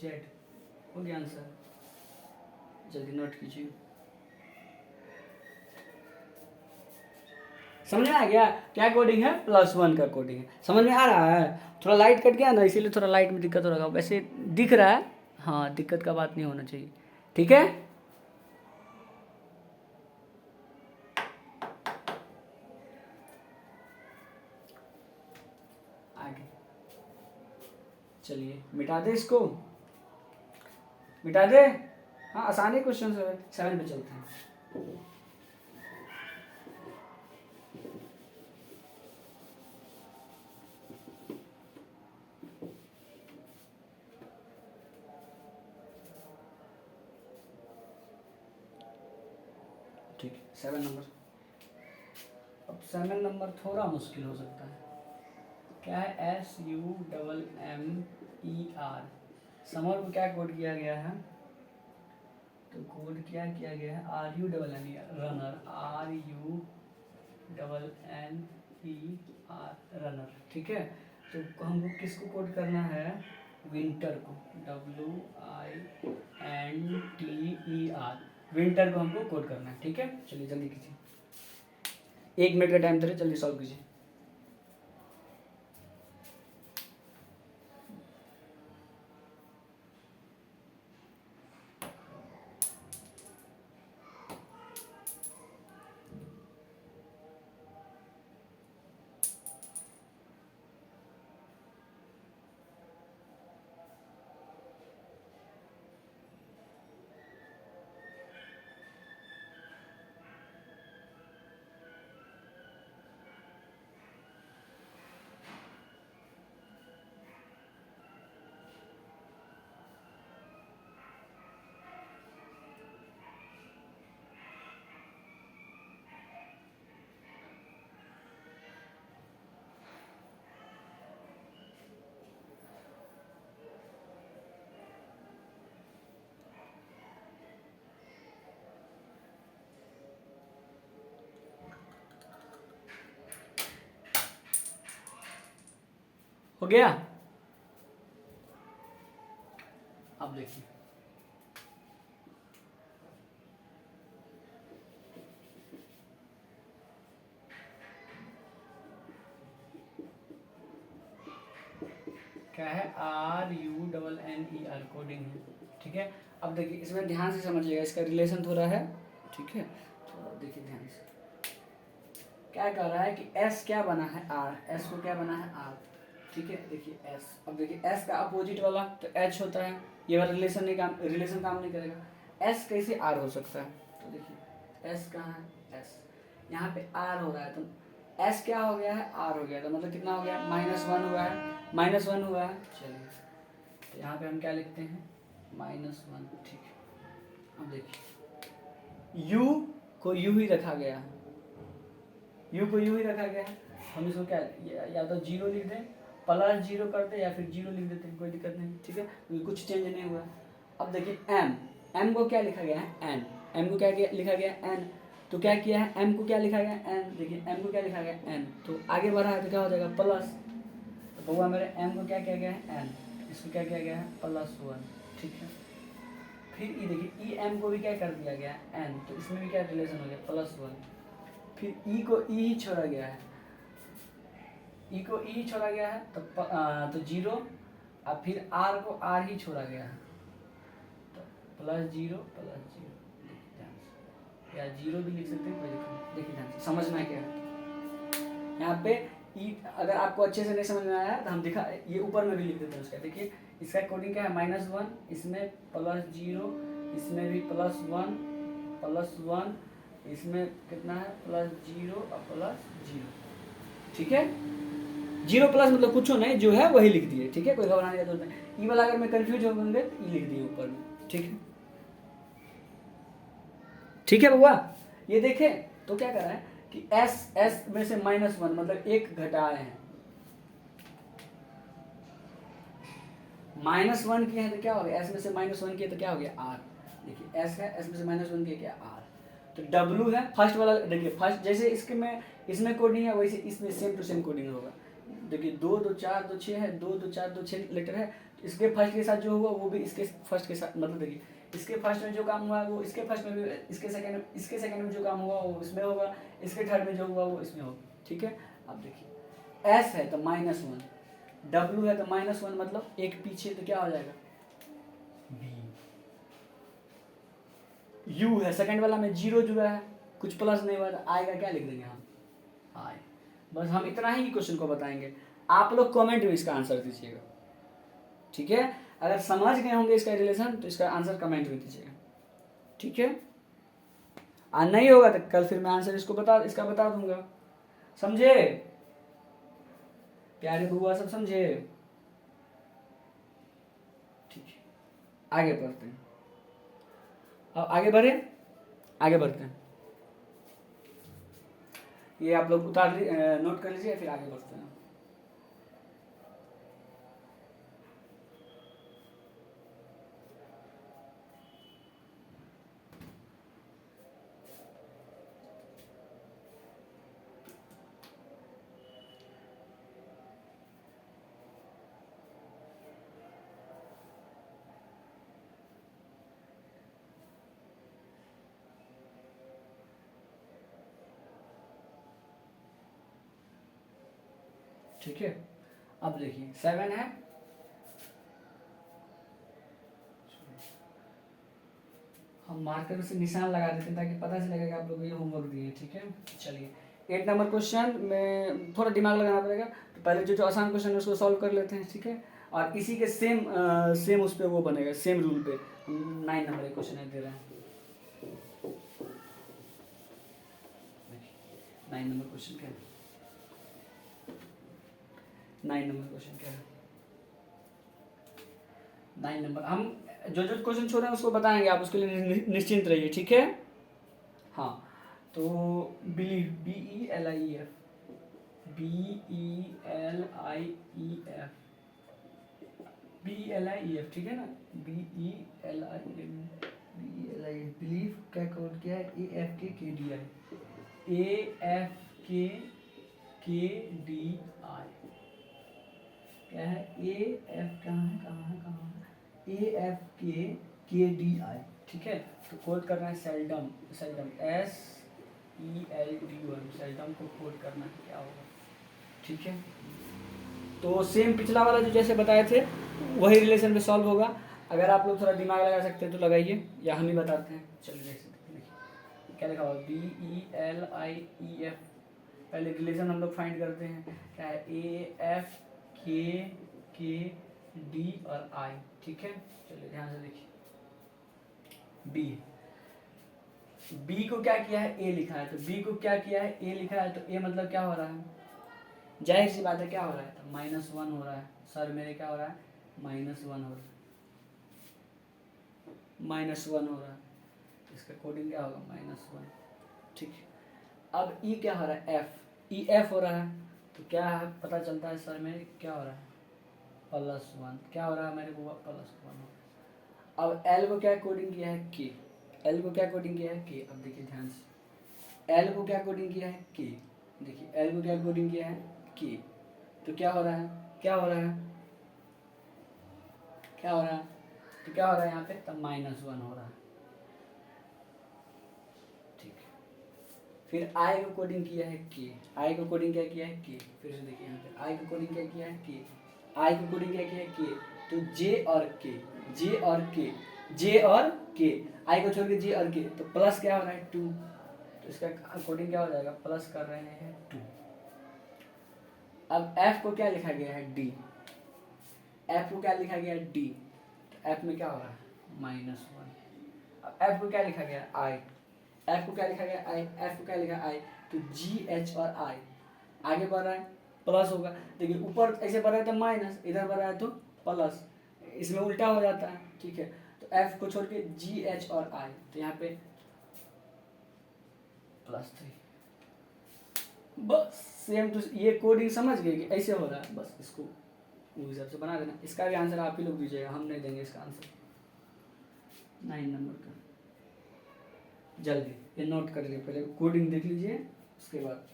[SPEAKER 1] जेड, हो गया आंसर। जल्दी नोट कीजिए। समझ में आ गया क्या कोडिंग है, +1 का कोडिंग है। समझ में आ रहा है। थोड़ा लाइट कट गया ना, इसीलिए थोड़ा लाइट में दिक्कत हो रहा है, वैसे दिख रहा है। हाँ, दिक्कत का बात नहीं होना चाहिए, ठीक है। आगे चलिए, मिटा दे इसको, मिटा दे। हाँ, आसानी क्वेश्चन है। 7 पे चलते हैं। ठीक है, 7 नंबर। अब 7 नंबर थोड़ा मुश्किल हो सकता है। क्या है SUMMER। समर को क्या कोड किया गया है, तो कोड क्या किया गया है RUNNER, रनर, RUNNER, रनर, ठीक है। तो हमको किसको कोड करना है, विंटर को, WINTER, विंटर को हमको कोड करना है, ठीक है। चलिए जल्दी कीजिए, 1 मिनट का टाइम दे रहे, जल्दी सॉल्व कीजिए। हो गया। अब देखिए, क्या है RUNNER, कोडिंग है, ठीक है। अब देखिए इसमें ध्यान से समझिएगा, इसका रिलेशन थोड़ा है, ठीक है। थोड़ा देखिए ध्यान से, क्या कर रहा है कि S क्या बना है R, S को क्या बना है R, ठीक है। देखिए S, अब देखिए S का अपोजिट वाला तो H होता है, ये वाला रिलेशन काम नहीं करेगा। S कैसे R हो सकता है, तो देखिए S कहाँ है, S यहाँ पे R हो रहा है, तो S क्या हो गया है R हो गया, तो मतलब कितना हो गया -1 हुआ है, -1 हुआ है। चलिए तो यहाँ पे हम क्या लिखते हैं -1, ठीक है। अब देखिए U को U ही रखा गया है, U को U ही रखा गया है। हम इसको क्या या तो 0 लिख दें, +0 कर दें, या फिर 0 लिख देते हैं, कोई दिक्कत नहीं, ठीक है, क्योंकि कुछ चेंज नहीं हुआ है। अब देखिए M को क्या लिखा गया है N, M को क्या लिखा गया है N, तो क्या किया है M को क्या लिखा गया है N, देखिए M को क्या लिखा गया है N, तो आगे बढ़ा है तो क्या हो जाएगा प्लस, तो हुआ मेरे M को क्या किया गया है N, इसको क्या किया गया है +1, ठीक है। फिर ये देखिए EM को भी क्या कर दिया गया है N, तो इसमें भी क्या रिलेशन हो गया +1। फिर E को E ही छोड़ा गया है, E को E ही छोड़ा गया है, तो 0, और फिर R को R ही छोड़ा गया है, तो +0 +0, या 0 भी लिख सकते हैं, कोई दिक्कत नहीं। देखिए ध्यान से समझना क्या है यहाँ पे E, अगर आपको अच्छे से नहीं समझ में आया तो हम दिखा, ये ऊपर में भी लिख देते हैं उसका। देखिए इसका कोडिंग क्या है -1, इसमें +0, इसमें भी +1, इसमें कितना है +0 और +0, ठीक है। 0 प्लस मतलब कुछ नहीं, जो है वही लिख दिए, ठीक है, कोई घबराने की जरूरत नहीं। ई वाला अगर मैं कंफ्यूज हो गए तो ई लिख दिए ऊपर में, ठीक है, ठीक है बउआ। ये देखें तो क्या कर रहा है कि एस में से -1 मतलब 1 घटाए हैं, -1 किए हैं तो क्या हो गया, एस में से -1 किए तो क्या हो गया आर। देखिए एस है, एस में से -1 किए क्या आर, तो डब्लू है फर्स्ट वाला। देखिए फर्स्ट जैसे इसके में इसमें कोडिंग है वैसे इसमें सेम टू सेम कोडिंग होगा। देखिए 2 2 4 2 6 है, 2 2 4 2 6 लेटर है, तो इसके फर्स्ट के साथ जो होगा वो भी इसके फर्स्ट के साथ, मतलब देखिए इसके फर्स्ट में जो काम हुआ वो इसके फर्स्ट में भी, इसके सेकंड में जो काम हुआ वो इसमें होगा, इसके थर्ड में जो हुआ वो इसमें होगा, ठीक है। अब देखिए एस है तो -1, डब्लू है तो -1 मतलब एक पीछे तो क्या हो जाएगा बी। यू है सेकंड वाला में 0 जुड़ा है, कुछ प्लस नहीं हुआ, आएगा क्या लिख देंगे हम आए। बस हम इतना ही क्वेश्चन को बताएंगे, आप लोग कमेंट में इसका आंसर दीजिएगा, ठीक है। अगर समझ गए होंगे इसका रिलेशन तो इसका आंसर कमेंट में दीजिएगा, ठीक है। और नहीं होगा तो कल फिर मैं आंसर इसका बता दूंगा, समझे प्यारे बुआ सब, समझे, ठीक है। आगे बढ़ते हैं, अब आगे बढ़ते हैं। ये आप लोग नोट कर लीजिए, फिर आगे बढ़ते हैं। ठीक है, अब देखिए 7 है, हम मार्कर से निशान लगा देते हैं ताकि पता चलेगा कि आप लोग ये होमवर्क दिए, ठीक है। चलिए 8 नंबर क्वेश्चन में थोड़ा दिमाग लगाना पड़ेगा, तो पहले जो आसान क्वेश्चन है उसको सॉल्व कर लेते हैं, ठीक है। और इसी के सेम उस पर वो बनेगा, सेम रूल पे 9 नंबर क्वेश्चन है दे रहे हैं। 9 नंबर क्वेश्चन क्या है, 9 नंबर क्वेश्चन क्या है, 9 नंबर हम जो क्वेश्चन छोड़ रहे हैं उसको बताएंगे, आप उसके लिए निश्चिंत रहिए, ठीक है। हाँ तो बिलीव, BELIEF, BELIEF, ठीक है ना, BELIEF, बिलीव क्या कोड किया है, AFKKDI, AFKKDI क्या है, AF कहाँ है AFKKDI, ठीक है। तो कोड करना है सेल्डम, SELDOM सेल्डम को कोड करना है, क्या होगा, ठीक है। तो सेम पिछला वाला जो जैसे बताए थे वही रिलेशन पे सॉल्व होगा। अगर आप लोग थोड़ा दिमाग लगा सकते हैं तो लगाइए, या हम ही बताते हैं। चलिए देखिए क्या लिखा हुआ, BELIEF, पहले रिलेशन हम लोग फाइंड करते हैं, क्या है AFKKD और I, ठीक है। चलिए ध्यान से देखिए, बी को क्या किया है, ए लिखा है, तो बी को क्या किया है, ए लिखा है, तो ए मतलब क्या हो रहा है, जाहिर सी बात है क्या हो रहा है, तो -1 हो रहा है। सर मेरे क्या हो रहा है, -1 हो रहा है, -1 हो रहा है, इसका कोडिंग क्या होगा -1, ठीक है। अब ई क्या हो रहा है, EF हो रहा है, तो क्या है पता चलता है सर मेरे क्या हो रहा है, +1, क्या हो रहा है मेरे को, +1। अब एल को क्या कोडिंग किया है, के, एल को क्या कोडिंग किया है, के। अब देखिए ध्यान से, एल को क्या कोडिंग किया है, के, देखिए एल को क्या कोडिंग किया है, के, तो क्या हो रहा है, क्या हो रहा है, क्या हो रहा है, तो क्या हो रहा है यहाँ पे, तब -1 हो रहा है, ठीक है। फिर आई को कोडिंग किया है के, आई को कोडिंग क्या किया है, के। फिर से देखिए यहाँ पे आई को कोडिंग क्या किया है, के, आई को कोडिंग क्या किया है, के। तो जे और के, जे और के, जे और के, आई को छोड़ के जे और के, तो प्लस क्या हो रहा है 2, तो इसका कोडिंग क्या हो जाएगा, प्लस कर रहे हैं 2। अब एफ को क्या लिखा गया है, डी, एफ को क्या लिखा गया है, डी, तो एफ में क्या हो रहा है, -1। एफ को क्या लिखा गया आई, एफ को क्या लिखा गया आई, एफ को क्या लिखा आई, तो जी एच और आई आगे बढ़ रहा है प्लस होगा। देखिए ऊपर ऐसे बढ़ रहा है तो माइनस, इधर बढ़ रहा है तो प्लस, इसमें उल्टा हो जाता है। ठीक है, तो एफ को छोड़ के जी एच और आई, तो यहाँ पे +3। बस सेम टू ये कोडिंग समझ गए कि ऐसे हो रहा है, बस इसको उस हिसाब से बना देना। इसका भी आंसर आप ही लोग दीजिएगा, हम नहीं देंगे इसका आंसर 9 नंबर का। जल्दी ये नोट कर लीजिए, पहले कोडिंग देख लीजिए उसके बाद।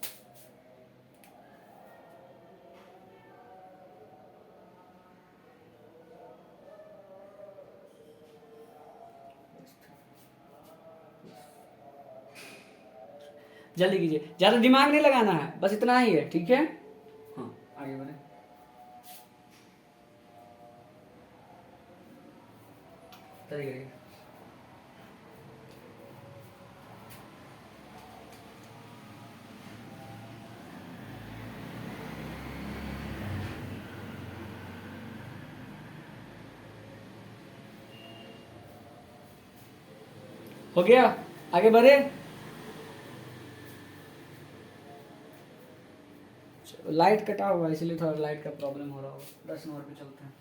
[SPEAKER 1] जल्दी कीजिए, ज़्यादा दिमाग नहीं लगाना है, बस इतना ही है। ठीक है, हाँ आगे बढ़े। करिए हो गया, आगे बढ़े। लाइट कटा हुआ है इसलिए थोड़ा लाइट का प्रॉब्लम हो रहा होगा। 10 नंबर पे चलते हैं।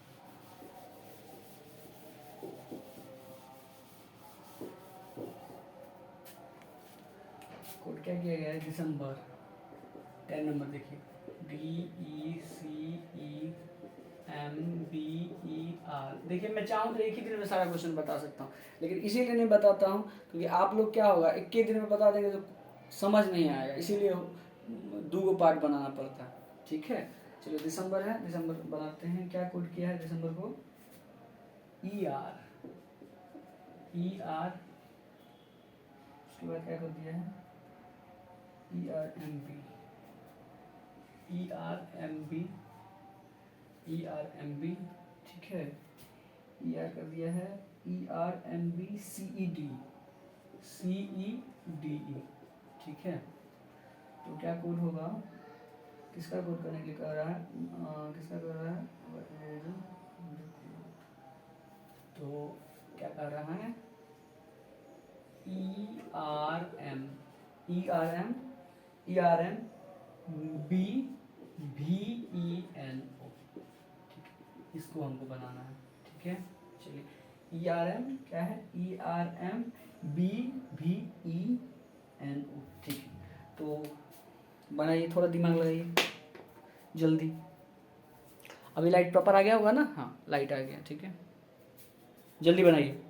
[SPEAKER 1] कोड क्या किया गया है, दिसंबर। 10 नंबर देखिए, DECEMBER। देखिए मैं चाहूँ तो एक ही दिन में सारा क्वेश्चन बता सकता हूँ, लेकिन इसीलिए नहीं बताता हूँ क्योंकि आप लोग क्या होगा एक ही दिन में बता देंगे तो समझ नहीं आएगा, इसीलिए 2 पार्ट बनाना पड़ता है। ठीक है, चलो दिसंबर है, दिसंबर बनाते हैं। क्या कोड किया है दिसंबर को, ER, उसके बाद क्या कर दिया है ERMB, ठीक है। ER कर दिया है, ERMBCED, ठीक है। तो क्या कोड होगा, किसका कोड करने के लिए कर रहा है, किसका कर रहा है, तो क्या कर रहा है, ERMBVENO, ठीक है, इसको हमको बनाना है। ठीक है, चलिए ERM क्या है, ERMBVENO, ठीक है। तो बनाइए, थोड़ा दिमाग लगाइए जल्दी। अभी लाइट प्रॉपर आ गया होगा ना, हाँ लाइट आ गया। ठीक है, जल्दी बनाइए।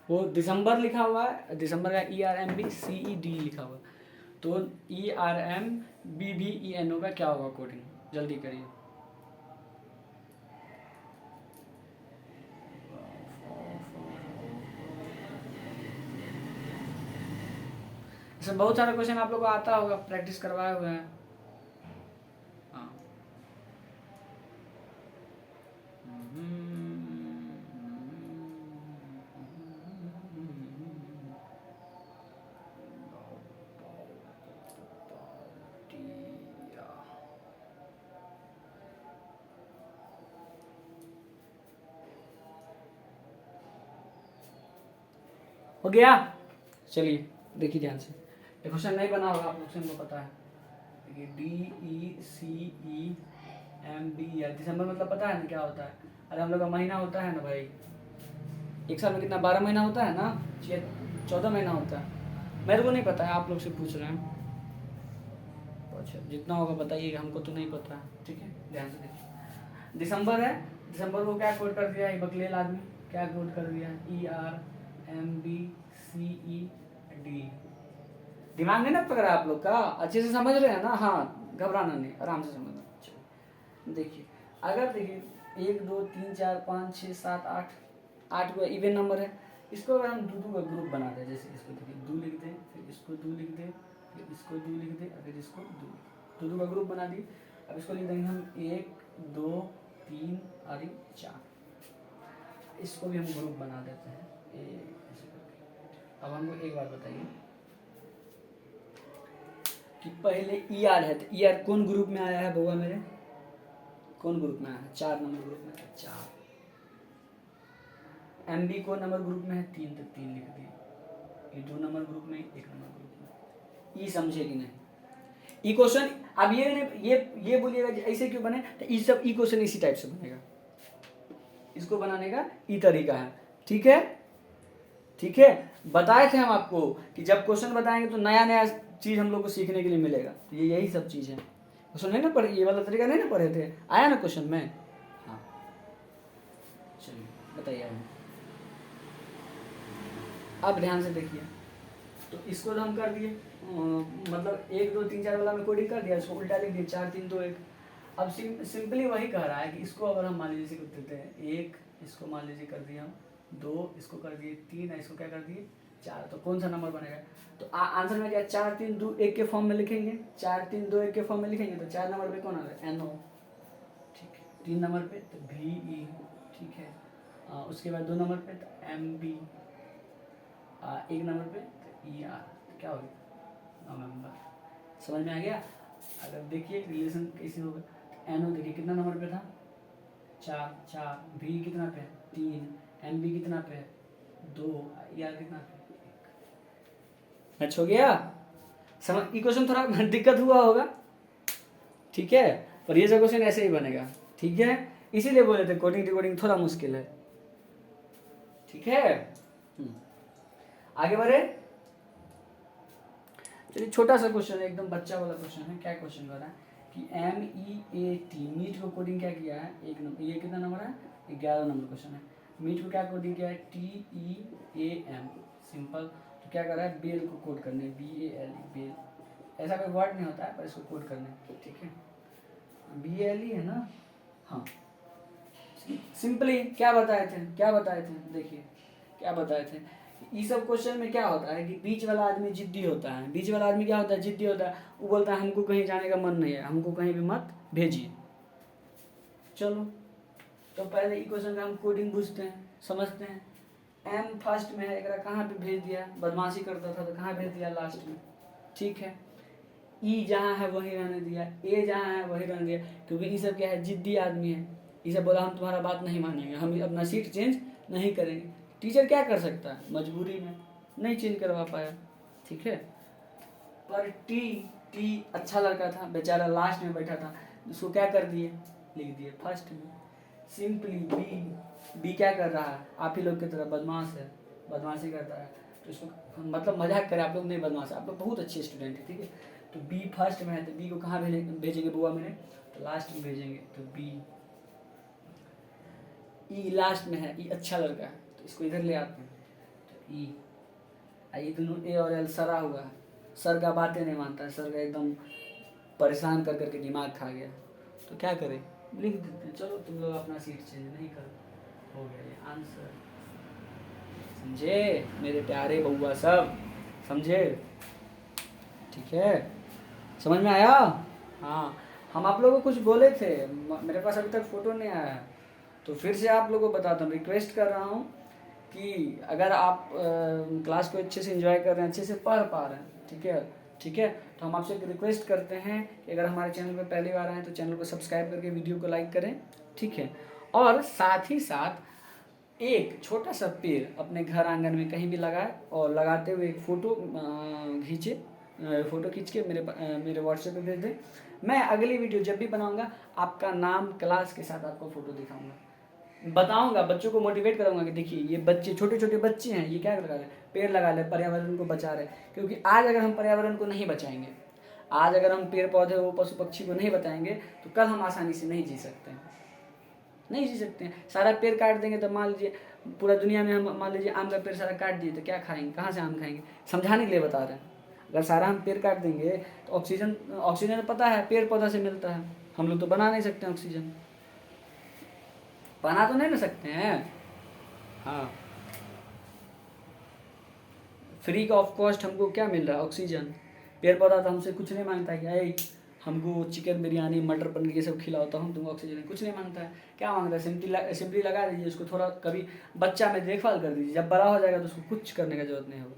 [SPEAKER 1] वो दिसंबर लिखा हुआ है, दिसंबर का ERMBCED लिखा हुआ, तो ERMBVENO का क्या होगा कोडिंग, जल्दी करिए। इसमें बहुत सारा क्वेश्चन आप लोग को आता होगा, प्रैक्टिस करवाए हुए हैं। हाँ हो गया, चलिए देखिए ध्यान से। ये क्वेश्चन नहीं बना होगा आप लोग से, हमको पता है। देखिए DECEMB, या दिसंबर मतलब पता है ना क्या होता है, अरे हम लोग का महीना होता है ना भाई, एक साल में कितना 12 महीना होता है ना, 14 महीना होता है। मेरे को नहीं पता है, आप लोग से पूछ रहे हैं। अच्छा जितना होगा बताइएगा, हमको तो नहीं पता है। ठीक है, ध्यान से देखिए, दिसंबर है, दिसंबर को क्या कोड कर दिया है बकलेल आदमी, क्या कोड कर दिया है, ERMBCED। दिमाग नहीं ना पकड़ा आप लोग का, अच्छे से समझ रहे हैं ना, हाँ घबराना नहीं, आराम से समझना। देखिए अगर देखिए 1 2 3 4 5 6 7 8 को इवन नंबर है, इसको अगर हम दो का ग्रुप बना दें, जैसे इसको देखिए 2 लिख दें, फिर इसको 2 लिख दें, फिर इसको 2 लिख दें, फिर इसको 2 का ग्रुप बना दी, अब इसको लिख देंगे हम 1 2 3 और 4, इसको भी हम ग्रुप बना देते हैं ऐसे करके। अब हमको एक बात बताइए कि पहले ई आर है, तो ई आर कौन ग्रुप में आया है बउआ मेरे, कौन ग्रुप में आया है? 4 नंबर ग्रुप में, 4। एम बी कौन नंबर ग्रुप में है? 3, तो 3 लिख दिए। ये 2 नंबर ग्रुप में, 1 नंबर ग्रुप में। ई समझे कि नहीं? ई क्वेश्चन अब ये बोलिएगा ऐसे क्यों बने, तो ई सब ई क्वेश्चन इसी टाइप से बनेगा, इसको बनाने का ई तरीका है। ठीक है, ठीक है। बताए थे हम आपको कि जब क्वेश्चन बताएंगे तो नया नया चीज हम लोग को सीखने के लिए मिलेगा, तो ये यही सब चीज है। क्वेश्चन नहीं ना पढ़े, ये वाला तरीका नहीं ना पढ़े थे, आया ना क्वेश्चन में? हाँ चलिए बताइए। अब ध्यान से देखिए, तो इसको तो हम कर दिए, मतलब 1 2 3 4 वाला में कोडिंग कर दिया, इसको उल्टा लिख दिया 4 3 2 1। अब सिंपली वही कह रहा है कि इसको अगर हम मान लीजिए कर देते हैं 1, इसको मान लीजिए कर दिया हम 2, इसको कर दिए 3, इसको क्या कर दिए 4, तो कौन सा नंबर बनेगा? तो आंसर में क्या 4 3 2 1 के फॉर्म में लिखेंगे, 4 3 2 1 के फॉर्म में लिखेंगे, तो 4 नंबर पे कौन आ रहा है? NO, ठीक है। 3 नंबर पे तो VE, ठीक है। उसके बाद 2 नंबर पे तो MB, 1 नंबर पे तो ER, तो क्या हो गया? नवंबर। समझ में आ गया? अगर देखिए रिलेशन कैसे होगा, NO देखिए कितना नंबर पे था? 4, VE कितना पे? 3, MB कितना पे? 2, ER कितना पे? 1। मैच हो गया? समझ? इक्वेशन थोड़ा दिक्कत हुआ होगा, ठीक है, पर ये जो क्वेश्चन ऐसे ही बनेगा, ठीक है। इसीलिए बोले थे कोडिंग डिकोडिंग थोड़ा मुश्किल है, ठीक है। आगे बढ़े, चलिए छोटा सा क्वेश्चन है, एकदम बच्चा वाला क्वेश्चन है। क्या क्वेश्चन कर रहा है कि MEAT मीट को कोडिंग क्या किया है? 1 नंबर, ये कितना नंबर है? 11 नंबर क्वेश्चन है। मीट को क्या कोडिंग किया है? TEAM, simple. तो क्या कर रहा है? बेल को कोड करने, BALE, बेल। ऐसा कोई वर्ड नहीं होता है, पर इसको कोड करने, ठीक है। BALE है ना? हाँ, सिंपली क्या बताए थे, देखिए क्या बताए थे। ये सब क्वेश्चन में क्या होता है कि बीच वाला आदमी जिद्दी होता है, बीच वाला आदमी क्या होता है? जिद्दी होता है। वो बोलता है हमको कहीं जाने का मन नहीं है, हमको कहीं भी मत भेजिए। चलो, तो पहले ई क्वेश्चन का हम कोडिंग बुझते हैं, समझते हैं। M फर्स्ट में है, एक कहाँ पे भेज दिया? बदमाशी करता था तो कहाँ भेज दिया? लास्ट में, ठीक है। E जहाँ है वही रहने दिया, A जहाँ है वही रहने दिया, क्योंकि ये सब क्या है? जिद्दी आदमी है। इसे बोला हम तुम्हारा बात नहीं मानेंगे, हम अपना सीट चेंज नहीं करेंगे। टीचर क्या कर सकता है? मजबूरी में नहीं चेंज करवा पाया, ठीक है। पर टी अच्छा लड़का था बेचारा, लास्ट में बैठा था, उसको क्या कर दिए? लिख दिए फर्स्ट में। सिंपली बी क्या कर रहा है? आप ही लोग की तरह बदमाश है, बदमाशी करता है, तो इसको मतलब मजाक करें, आप लोग नहीं बदमाश, आप लोग बहुत अच्छे स्टूडेंट हैं, ठीक है। तो बी फर्स्ट में है, तो बी को कहाँ भेजेंगे बुआ मेरे? तो लास्ट में भेजेंगे, तो बी। ई लास्ट में है, ई अच्छा लड़का है, तो इसको इधर ले आते हैं, तो ई। ये दोनों ए और एल सरा हुआ है, सर का बातें नहीं मानता है, सर का एकदम परेशान कर करके दिमाग खा गया, तो क्या करें? लिख देते हैं, चलो तुम लोग अपना सीट चेंज नहीं करो, हो गया ये आंसर। समझे मेरे प्यारे बउआ सब? समझे? ठीक है, समझ में आया? हाँ, हम आप लोगों को कुछ बोले थे, मेरे पास अभी तक फ़ोटो नहीं आया है, तो फिर से आप लोगों को बताता हूँ, रिक्वेस्ट कर रहा हूँ कि अगर आप क्लास को अच्छे से एंजॉय कर रहे हैं, अच्छे से पढ़ पा रहे हैं, ठीक है, तो हम आपसे रिक्वेस्ट करते हैं कि अगर हमारे चैनल पर पहली बार आए तो चैनल को सब्सक्राइब करके वीडियो को लाइक करें, ठीक है। और साथ ही साथ एक छोटा सा पेड़ अपने घर आंगन में कहीं भी लगाए, और लगाते हुए एक फ़ोटो खींचे, फ़ोटो खींच के मेरे व्हाट्सएप पे भेज दें। मैं अगली वीडियो जब भी बनाऊंगा आपका नाम क्लास के साथ आपको फ़ोटो दिखाऊंगा, बताऊंगा, बच्चों को मोटिवेट कराऊंगा कि देखिए ये बच्चे, छोटे छोटे बच्चे हैं, ये क्या लगा रहे? पेड़ लगा रहे, पर्यावरण को बचा रहे। क्योंकि आज अगर हम पर्यावरण को नहीं बचाएंगे, आज अगर हम पेड़ पौधे वो पशु पक्षी को नहीं बताएंगे, तो कल हम आसानी से नहीं जी सकते हैं, नहीं जी सकते हैं। सारा पेड़ काट देंगे तो मान लीजिए पूरा दुनिया में हम मान लीजिए आम का पेड़ सारा काट दिए, तो क्या खाएंगे? कहाँ से आम खाएंगे? समझाने के लिए बता रहे हैं। अगर सारा हम पेड़ काट देंगे तो ऑक्सीजन पता है पेड़ पौधा से मिलता है, हम लोग तो बना नहीं सकते ऑक्सीजन, बना तो नहीं ना सकते हैं। हाँ, फ्री ऑफ कॉस्ट हमको क्या मिल रहा है? ऑक्सीजन। पेड़ पौधा तो हमसे कुछ नहीं मांगता है कि हमको चिकन बिरयानी मटर पनीर ये सब खिलाता हूँ, तुमको ऑक्सीजन कुछ नहीं मांगता है। क्या मांगता है? सिंपली लगा दीजिए उसको, थोड़ा कभी बच्चा में देखभाल कर दीजिए, जब बड़ा हो जाएगा तो उसको कुछ करने की जरूरत नहीं होगा।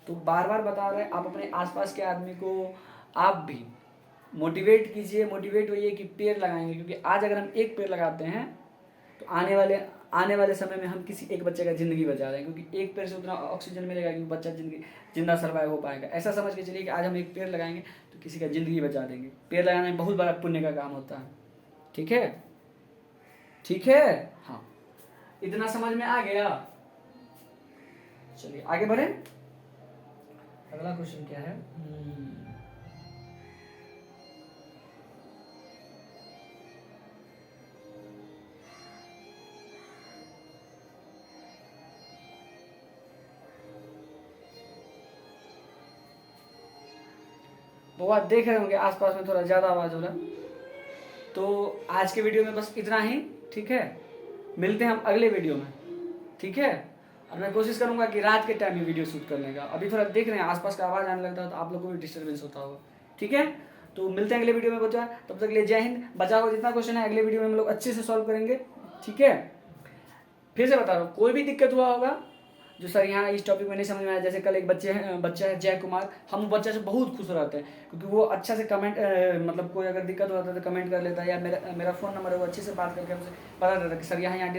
[SPEAKER 1] तो बार बार बता रहे हैं, आप अपने आसपास के आदमी को आप भी मोटिवेट कीजिए। मोटिवेट होइए कि पेड़ लगाएंगे, क्योंकि आज अगर हम एक पेड़ लगाते हैं तो आने वाले समय में हम किसी एक बच्चे का ज़िंदगी बचा रहे हैं, क्योंकि एक पेड़ से उतना ऑक्सीजन मिलेगा कि बच्चा जिंदा सर्वाइव हो पाएगा। ऐसा समझ के चलिए कि आज हम एक पेड़ लगाएंगे तो किसी का ज़िंदगी बचा देंगे। पेड़ लगाना में बहुत बड़ा पुण्य का काम होता है। ठीक है, ठीक है, हाँ, इतना समझ में आ गया। चलिए आगे बढ़े। अगला क्वेश्चन क्या है? वो आप देख रहे होंगे आसपास में थोड़ा ज़्यादा आवाज़ हो रहा है। तो आज के वीडियो में बस इतना ही। ठीक है, मिलते हैं हम अगले वीडियो में। ठीक है, और मैं कोशिश करूंगा कि रात के टाइम में वीडियो शूट करने का। अभी थोड़ा देख रहे हैं आसपास का आवाज़ आने लगता है तो आप लोगों को भी डिस्टर्बेंस होता होगा। ठीक है, तो मिलते हैं अगले वीडियो में बच्चा। तब तक के लिए जय हिंद। बचा हुआ जितना क्वेश्चन है अगले वीडियो में हम लोग अच्छे से सॉल्व करेंगे। ठीक है, फिर से बता रहा हूँ, कोई भी दिक्कत हुआ होगा जो सर यहाँ इस टॉपिक में नहीं समझ में आया, जैसे कल एक बच्चा है जय कुमार, हम बच्चे से बहुत खुश रहते हैं क्योंकि वो अच्छा से कमेंट मतलब कोई अगर दिक्कत होता है तो कमेंट कर लेता है, या मेरा फ़ोन नंबर है वो अच्छे से बात करके हमसे बता देता है कि सर यहाँ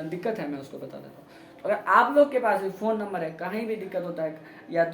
[SPEAKER 1] दिक्कत है, मैं उसको बता देता हूँ। अगर आप लोग के पास भी फ़ोन नंबर है, कहीं भी दिक्कत होता है या तो